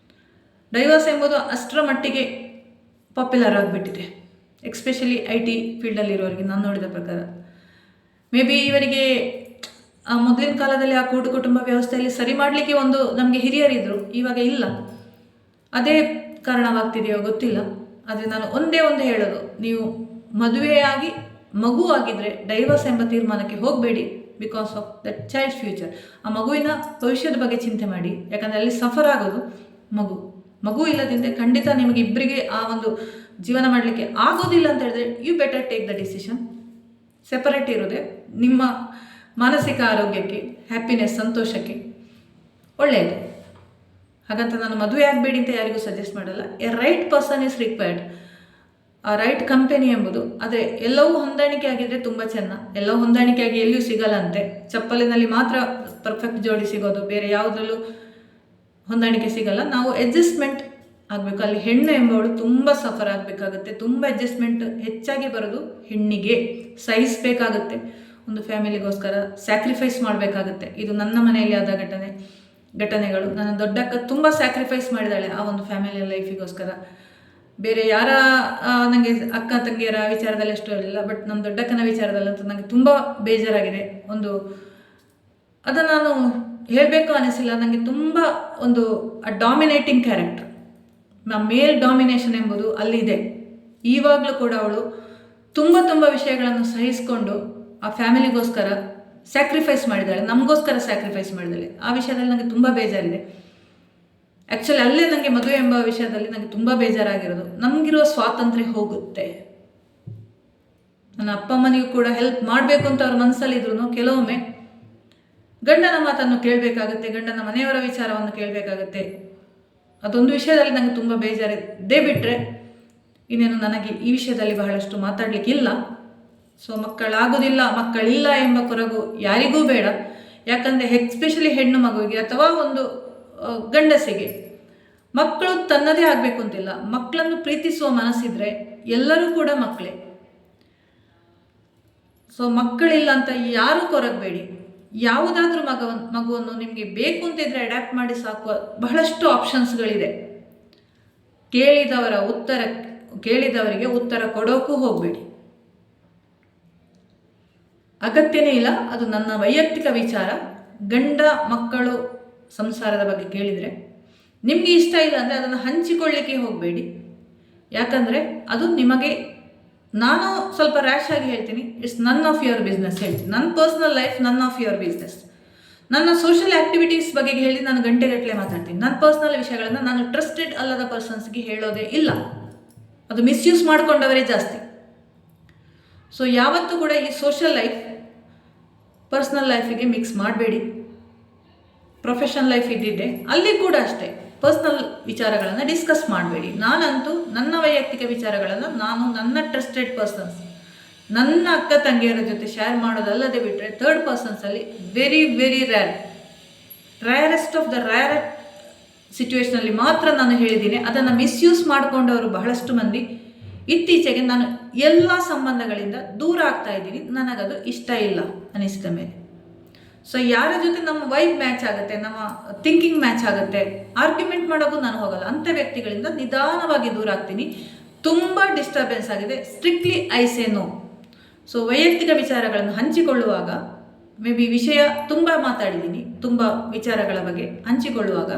ಡೈವರ್ಸ್ ಎಂಬುದು ಅಷ್ಟರ ಮಟ್ಟಿಗೆ ಪಾಪ್ಯುಲರ್ ಆಗಿಬಿಟ್ಟಿದೆ, ಎಕ್ಸ್ಪೆಷಲಿ IT ಫೀಲ್ಡಲ್ಲಿರೋರಿಗೆ ನಾನು ನೋಡಿದ ಪ್ರಕಾರ. ಮೇ ಬಿ ಇವರಿಗೆ ಮೊದಲಿನ ಕಾಲದಲ್ಲಿ ಆ ಕೂಡು ಕುಟುಂಬ ವ್ಯವಸ್ಥೆಯಲ್ಲಿ ಸರಿ ಮಾಡಲಿಕ್ಕೆ ಒಂದು ನಮಗೆ ಹಿರಿಯರಿದ್ದರು, ಇವಾಗ ಇಲ್ಲ. ಅದೇ ಕಾರಣವಾಗ್ತಿದೆಯೋ ಗೊತ್ತಿಲ್ಲ. ಆದರೆ ನಾನು ಒಂದೇ ಹೇಳೋದು, ನೀವು ಮದುವೆಯಾಗಿ ಮಗು ಆಗಿದ್ದರೆ ಡೈವರ್ಸ್ ಎಂಬ ತೀರ್ಮಾನಕ್ಕೆ ಹೋಗಬೇಡಿ. Because of that child future. ಆ ಮಗುವಿನ ಭವಿಷ್ಯದ ಬಗ್ಗೆ ಚಿಂತೆ ಮಾಡಿ. ಯಾಕಂದರೆ ಅಲ್ಲಿ ಸಫರ್ ಆಗೋದು ಮಗು ಇಲ್ಲದಿದ್ದರೆ ಖಂಡಿತ ನಿಮಗೆ ಇಬ್ಬರಿಗೆ ಆ ಒಂದು ಜೀವನ ಮಾಡಲಿಕ್ಕೆ ಆಗೋದಿಲ್ಲ ಅಂತ ಹೇಳಿದ್ರೆ you better take the decision. Separate ಇರೋದೆ ನಿಮ್ಮ ಮಾನಸಿಕ ಆರೋಗ್ಯಕ್ಕೆ, ಹ್ಯಾಪಿನೆಸ್, ಸಂತೋಷಕ್ಕೆ ಒಳ್ಳೆಯದು. ಹಾಗಂತ ನಾನು ಮದುವೆ ಆಗಬೇಡಿ ಅಂತ ಯಾರಿಗೂ ಸಜೆಸ್ಟ್ ಮಾಡಲ್ಲ. A right person is required. ಆ ರೈಟ್ ಕಂಪೆನಿ ಎಂಬುದು, ಆದರೆ ಎಲ್ಲವೂ ಹೊಂದಾಣಿಕೆ ಆಗಿದ್ರೆ ತುಂಬ ಚೆನ್ನ. ಎಲ್ಲವೂ ಹೊಂದಾಣಿಕೆ ಆಗಿ ಎಲ್ಲಿಯೂ ಸಿಗಲ್ಲ ಅಂತೆ. ಚಪ್ಪಲಿನಲ್ಲಿ ಮಾತ್ರ ಪರ್ಫೆಕ್ಟ್ ಜೋಡಿ ಸಿಗೋದು, ಬೇರೆ ಯಾವುದ್ರಲ್ಲೂ ಹೊಂದಾಣಿಕೆ ಸಿಗಲ್ಲ. ನಾವು ಅಡ್ಜಸ್ಟ್ಮೆಂಟ್ ಆಗಬೇಕು. ಅಲ್ಲಿ ಹೆಣ್ಣು ಎಂಬವಳು ತುಂಬ ಸಫರ್ ಆಗಬೇಕಾಗುತ್ತೆ. ತುಂಬ ಅಡ್ಜಸ್ಟ್ಮೆಂಟ್ ಹೆಚ್ಚಾಗಿ ಬರೋದು ಹೆಣ್ಣಿಗೆ. ಸಹಿಸಬೇಕಾಗುತ್ತೆ, ಒಂದು ಫ್ಯಾಮಿಲಿಗೋಸ್ಕರ ಸ್ಯಾಕ್ರಿಫೈಸ್ ಮಾಡಬೇಕಾಗುತ್ತೆ. ಇದು ನನ್ನ ಮನೆಯಲ್ಲಿ ಆದ ಘಟನೆಗಳು. ನನ್ನ ದೊಡ್ಡಕ್ಕ ತುಂಬ ಸ್ಯಾಕ್ರಿಫೈಸ್ ಮಾಡಿದ್ದಾಳೆ ಆ ಒಂದು ಫ್ಯಾಮಿಲಿ ಲೈಫಿಗೋಸ್ಕರ. ಬೇರೆ ಯಾರ ನನಗೆ ಅಕ್ಕ ತಂಗಿಯರ ವಿಚಾರದಲ್ಲಿ ಅಷ್ಟು ಇಲ್ಲ, ಬಟ್ ನನ್ನ ದೊಡ್ಡಕ್ಕನ ವಿಚಾರದಲ್ಲಂತೂ ನನಗೆ ತುಂಬ ಬೇಜಾರಾಗಿದೆ. ಅದನ್ನು ನಾನು ಹೇಳಬೇಕು ಅನ್ನಿಸಿಲ್ಲ. ನನಗೆ ತುಂಬ ಒಂದು ಡಾಮಿನೇಟಿಂಗ್ ಕ್ಯಾರೆಕ್ಟರ್, ಮೇಲ್ ಡಾಮಿನೇಷನ್ ಎಂಬುದು ಅಲ್ಲಿದೆ. ಈವಾಗಲೂ ಕೂಡ ಅವಳು ತುಂಬ ವಿಷಯಗಳನ್ನು ಸಹಿಸಿಕೊಂಡು ಆ ಫ್ಯಾಮಿಲಿಗೋಸ್ಕರ ಸ್ಯಾಕ್ರಿಫೈಸ್ ಮಾಡಿದ್ದಾಳೆ, ನಮಗೋಸ್ಕರ ಸ್ಯಾಕ್ರಿಫೈಸ್ ಮಾಡಿದ್ದಾಳೆ. ಆ ವಿಷಯದಲ್ಲಿ ನನಗೆ ತುಂಬ ಬೇಜಾರಿದೆ. ಆ್ಯಕ್ಚುಲಿ ಅಲ್ಲೇ ನನಗೆ ಮದುವೆ ಎಂಬ ವಿಷಯದಲ್ಲಿ ನನಗೆ ತುಂಬ ಬೇಜಾರಾಗಿರೋದು. ನಮಗಿರುವ ಸ್ವಾತಂತ್ರ್ಯ ಹೋಗುತ್ತೆ. ನನ್ನ ಅಪ್ಪ ಅಮ್ಮನಿಗೂ ಕೂಡ ಹೆಲ್ಪ್ ಮಾಡಬೇಕು ಅಂತ ಅವ್ರ ಮನಸ್ಸಲ್ಲಿದ್ರು ಕೆಲವೊಮ್ಮೆ ಗಂಡನ ಮಾತನ್ನು ಕೇಳಬೇಕಾಗುತ್ತೆ, ಗಂಡನ ಮನೆಯವರ ವಿಚಾರವನ್ನು ಕೇಳಬೇಕಾಗುತ್ತೆ. ಅದೊಂದು ವಿಷಯದಲ್ಲಿ ನನಗೆ ತುಂಬ ಬೇಜಾರಿದೆ. ಬಿಟ್ಟರೆ ಇನ್ನೇನು ನನಗೆ ಈ ವಿಷಯದಲ್ಲಿ ಬಹಳಷ್ಟು ಮಾತಾಡಲಿಕ್ಕಿಲ್ಲ. ಸೊ ಮಕ್ಕಳಿಲ್ಲ ಎಂಬ ಕೊರಗು ಯಾರಿಗೂ ಬೇಡ. ಯಾಕಂದರೆ ಎಸ್ಪೆಷಲಿ ಹೆಣ್ಣು ಮಗುವಿಗೆ ಅಥವಾ ಒಂದು ಗಂಡಸಿಗೆ ಮಕ್ಕಳು ತನ್ನದೇ ಆಗಬೇಕು ಅಂತಿಲ್ಲ. ಮಕ್ಕಳನ್ನು ಪ್ರೀತಿಸುವ ಮನಸ್ಸಿದ್ರೆ ಎಲ್ಲರೂ ಕೂಡ ಮಕ್ಕಳೇ. ಸೊ ಮಕ್ಕಳಿಲ್ಲ ಅಂತ ಯಾರೂ ಕೊರಗಬೇಡಿ. ಯಾವುದಾದ್ರೂ ಮಗುವನ್ನು ನಿಮಗೆ ಬೇಕು ಅಂತಿದ್ರೆ ಅಡ್ಯಾಪ್ಟ್ ಮಾಡಿ ಸಾಕುವ ಬಹಳಷ್ಟು ಆಪ್ಷನ್ಸ್ಗಳಿದೆ. ಕೇಳಿದವರಿಗೆ ಉತ್ತರ ಕೊಡೋಕ್ಕೂ ಹೋಗಬೇಡಿ. ಅಗತ್ಯನೇ ಇಲ್ಲ. ಅದು ನನ್ನ ವೈಯಕ್ತಿಕ ವಿಚಾರ. ಗಂಡ ಮಕ್ಕಳು ಸಂಸಾರದ ಬಗ್ಗೆ ಕೇಳಿದರೆ ನಿಮಗೆ ಇಷ್ಟ ಇಲ್ಲ ಅಂದರೆ ಅದನ್ನು ಹಂಚಿಕೊಳ್ಳಿಕ್ಕೆ ಹೋಗಬೇಡಿ. ಯಾಕಂದರೆ ಅದು ನಿಮಗೆ, ನಾನು ಸ್ವಲ್ಪ ರ್ಯಾಶ್ ಆಗಿ ಹೇಳ್ತೀನಿ, it's none of your business ಹೇಳ್ತೀನಿ. ನನ್ನ personal life none of your business. ನನ್ನ ಸೋಷಿಯಲ್ ಆ್ಯಕ್ಟಿವಿಟೀಸ್ ಬಗ್ಗೆ ಹೇಳಿ ನಾನು ಗಂಟೆಗಟ್ಟಲೆ ಮಾತಾಡ್ತೀನಿ. ನನ್ನ ಪರ್ಸ್ನಲ್ ವಿಷಯಗಳನ್ನು ನಾನು ಟ್ರಸ್ಟೆಡ್ ಅಲ್ಲದ ಪರ್ಸನ್ಸ್ಗೆ ಹೇಳೋದೇ ಇಲ್ಲ. ಅದು ಮಿಸ್ಯೂಸ್ ಮಾಡಿಕೊಂಡವರೇ ಜಾಸ್ತಿ. ಸೊ ಯಾವತ್ತೂ ಕೂಡ ಈ ಸೋಷಿಯಲ್ ಲೈಫ್ ಪರ್ಸ್ನಲ್ ಲೈಫಿಗೆ ಮಿಕ್ಸ್ ಮಾಡಬೇಡಿ. ಪ್ರೊಫೆಷನಲ್ ಲೈಫ್ ಇದ್ದಿದ್ದೆ ಅಲ್ಲಿ ಕೂಡ ಅಷ್ಟೇ ಪರ್ಸ್ನಲ್ ವಿಚಾರಗಳನ್ನು ಡಿಸ್ಕಸ್ ಮಾಡಬೇಡಿ. ನಾನಂತೂ ನನ್ನ ವೈಯಕ್ತಿಕ ವಿಚಾರಗಳನ್ನು ನಾನು ನನ್ನ ಟ್ರಸ್ಟೆಡ್ ಪರ್ಸನ್ಸ್, ನನ್ನ ಅಕ್ಕ ತಂಗಿಯರ ಜೊತೆ ಶೇರ್ ಮಾಡೋದಲ್ಲದೆ ಬಿಟ್ಟರೆ ಥರ್ಡ್ ಪರ್ಸನ್ಸಲ್ಲಿ very very rarest of the rare ಸಿಚುವೇಷನಲ್ಲಿ ಮಾತ್ರ ನಾನು ಹೇಳಿದ್ದೀನಿ. ಅದನ್ನು ಮಿಸ್ಯೂಸ್ ಮಾಡಿಕೊಂಡವರು ಬಹಳಷ್ಟು ಮಂದಿ. ಇತ್ತೀಚೆಗೆ ನಾನು ಎಲ್ಲ ಸಂಬಂಧಗಳಿಂದ ದೂರ ಆಗ್ತಾ ಇದ್ದೀನಿ. ನನಗದು ಇಷ್ಟ ಇಲ್ಲ ಅನಿಸಿದ ಮೇಲೆ. ಸೊ ಯಾರ ಜೊತೆ ನಮ್ಮ ವೈಬ್ ಮ್ಯಾಚ್ ಆಗುತ್ತೆ, ನಮ್ಮ ಥಿಂಕಿಂಗ್ ಮ್ಯಾಚ್ ಆಗುತ್ತೆ, ಆರ್ಗ್ಯುಮೆಂಟ್ ಮಾಡೋಕ್ಕೂ ನಾನು ಹೋಗಲ್ಲ. ಅಂಥ ವ್ಯಕ್ತಿಗಳಿಂದ ನಿಧಾನವಾಗಿ ದೂರ ಆಗ್ತೀನಿ. ತುಂಬ ಡಿಸ್ಟರ್ಬೆನ್ಸ್ ಆಗಿದೆ. Strictly I say no. So ವೈಯಕ್ತಿಕ ವಿಚಾರಗಳನ್ನು ಹಂಚಿಕೊಳ್ಳುವಾಗ, ಮೇ ಬಿ ವಿಷಯ ತುಂಬ ಮಾತಾಡಿದ್ದೀನಿ, ತುಂಬ ವಿಚಾರಗಳ ಬಗ್ಗೆ ಹಂಚಿಕೊಳ್ಳುವಾಗ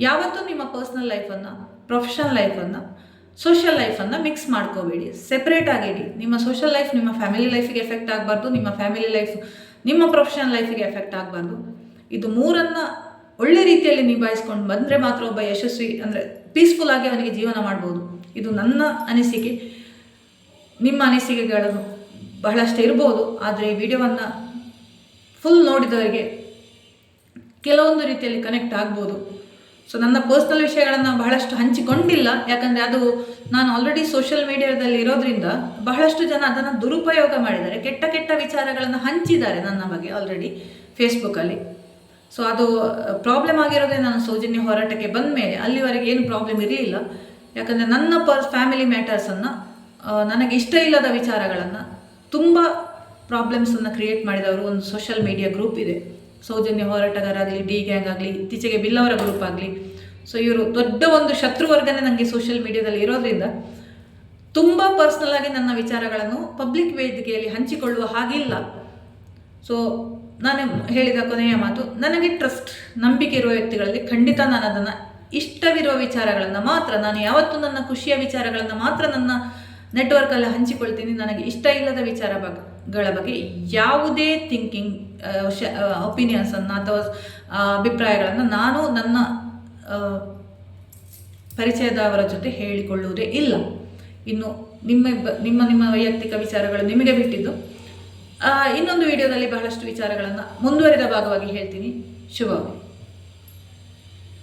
ಯಾವತ್ತೂ ನಿಮ್ಮ ಪರ್ಸ್ನಲ್ ಲೈಫನ್ನು, ಪ್ರೊಫೆಷನಲ್ ಲೈಫನ್ನು, ಸೋಷಿಯಲ್ ಲೈಫನ್ನು ಮಿಕ್ಸ್ ಮಾಡ್ಕೋಬೇಡಿ. ಸೆಪ್ರೇಟ್ ಆಗಿಡಿ. ನಿಮ್ಮ ಸೋಷಿಯಲ್ ಲೈಫ್ ನಿಮ್ಮ ಫ್ಯಾಮಿಲಿ ಲೈಫಿಗೆ ಎಫೆಕ್ಟ್ ಆಗಬಾರ್ದು, ನಿಮ್ಮ ಫ್ಯಾಮಿಲಿ ಲೈಫ್ ನಿಮ್ಮ ಪ್ರೊಫೆಷನಲ್ ಲೈಫಿಗೆ ಎಫೆಕ್ಟ್ ಆಗಬಾರ್ದು. ಇದು ಮೂರನ್ನು ಒಳ್ಳೆ ರೀತಿಯಲ್ಲಿ ನಿಭಾಯಿಸ್ಕೊಂಡು ಬಂದರೆ ಮಾತ್ರ ಒಬ್ಬ ಯಶಸ್ವಿ, ಅಂದರೆ ಪೀಸ್ಫುಲ್ ಆಗಿ ಅವನಿಗೆ ಜೀವನ ಮಾಡ್ಬೋದು. ಇದು ನನ್ನ ಅನಿಸಿಕೆ. ನಿಮ್ಮ ಅನಿಸಿಕೆಗಳನ್ನು ಬಹಳಷ್ಟು ಇರ್ಬೋದು. ಆದರೆ ಈ ವಿಡಿಯೋವನ್ನು ಫುಲ್ ನೋಡಿದವರಿಗೆ ಕೆಲವೊಂದು ರೀತಿಯಲ್ಲಿ ಕನೆಕ್ಟ್ ಆಗ್ಬೋದು. ಸೊ ನನ್ನ ಪರ್ಸ್ನಲ್ ವಿಷಯಗಳನ್ನು ಬಹಳಷ್ಟು ಹಂಚಿಕೊಂಡಿಲ್ಲ. ಯಾಕಂದರೆ ಅದು ನಾನು ಆಲ್ರೆಡಿ ಸೋಷಿಯಲ್ ಮೀಡಿಯಾದಲ್ಲಿ ಇರೋದ್ರಿಂದ ಬಹಳಷ್ಟು ಜನ ಅದನ್ನು ದುರುಪಯೋಗ ಮಾಡಿದ್ದಾರೆ. ಕೆಟ್ಟ ವಿಚಾರಗಳನ್ನು ಹಂಚಿದ್ದಾರೆ ನನ್ನ ಬಗ್ಗೆ ಆಲ್ರೆಡಿ ಫೇಸ್ಬುಕ್ಕಲ್ಲಿ. ಸೊ ಅದು ಪ್ರಾಬ್ಲಮ್ ಆಗಿರೋದೇ ನಾನು ಸೌಜನ್ಯ ಹೋರಾಟಕ್ಕೆ ಬಂದ ಮೇಲೆ. ಅಲ್ಲಿವರೆಗೆ ಏನು ಪ್ರಾಬ್ಲಮ್ ಇರಲಿಲ್ಲ, ಯಾಕಂದರೆ ನನ್ನ ಫ್ಯಾಮಿಲಿ ಮ್ಯಾಟರ್ಸನ್ನು, ನನಗೆ ಇಷ್ಟ ಇಲ್ಲದ ವಿಚಾರಗಳನ್ನು, ತುಂಬ ಪ್ರಾಬ್ಲಮ್ಸನ್ನು ಕ್ರಿಯೇಟ್ ಮಾಡಿದವರು ಒಂದು ಸೋಷಲ್ ಮೀಡಿಯಾ ಗ್ರೂಪ್ ಇದೆ. ಸೌಜನ್ಯ ಹೋರಾಟಗಾರಾಗಲಿ, ಡಿ ಗ್ಯಾಂಗ್ ಆಗಲಿ, ಇತ್ತೀಚೆಗೆ ಬಿಲ್ಲವರ ಗ್ರೂಪ್ ಆಗಲಿ. ಸೊ ಇವರು ದೊಡ್ಡ ಒಂದು ಶತ್ರುವರ್ಗನೇ ನನಗೆ ಸೋಷಿಯಲ್ ಮೀಡಿಯಾದಲ್ಲಿ ಇರೋದ್ರಿಂದ ತುಂಬ ಪರ್ಸ್ನಲ್ ಆಗಿ ನನ್ನ ವಿಚಾರಗಳನ್ನು ಪಬ್ಲಿಕ್ ವೇದಿಕೆಯಲ್ಲಿ ಹಂಚಿಕೊಳ್ಳುವ ಹಾಗಿಲ್ಲ. ಸೊ ನಾನು ಹೇಳಿದ ಕೊನೆಯ ಮಾತು, ನನಗೆ ಟ್ರಸ್ಟ್, ನಂಬಿಕೆ ಇರುವ ವ್ಯಕ್ತಿಗಳಲ್ಲಿ ಖಂಡಿತ ನಾನು ಅದನ್ನು, ಇಷ್ಟವಿರುವ ವಿಚಾರಗಳನ್ನು ಮಾತ್ರ, ನಾನು ಯಾವತ್ತೂ ನನ್ನ ಖುಷಿಯ ವಿಚಾರಗಳನ್ನು ಮಾತ್ರ ನನ್ನ ನೆಟ್ವರ್ಕಲ್ಲಿ ಹಂಚಿಕೊಳ್ತೀನಿ. ನನಗೆ ಇಷ್ಟ ಇಲ್ಲದ ವಿಚಾರಗಳ ಬಗ್ಗೆ ಯಾವುದೇ ಥಿಂಕಿಂಗ್, ಒಪಿನಿಯನ್ಸನ್ನು ಅಥವಾ ಅಭಿಪ್ರಾಯಗಳನ್ನು ನಾನು ನನ್ನ ಪರಿಚಯದವರ ಜೊತೆ ಹೇಳಿಕೊಳ್ಳುವುದೇ ಇಲ್ಲ. ಇನ್ನು ನಿಮ್ಮ ವೈಯಕ್ತಿಕ ವಿಚಾರಗಳು ನಿಮಗೆ ಬಿಟ್ಟಿದ್ದು. ಇನ್ನೊಂದು ವಿಡಿಯೋದಲ್ಲಿ ಬಹಳಷ್ಟು ವಿಚಾರಗಳನ್ನು ಮುಂದುವರಿದ ಭಾಗವಾಗಿ ಹೇಳ್ತೀನಿ. ಶುಭ.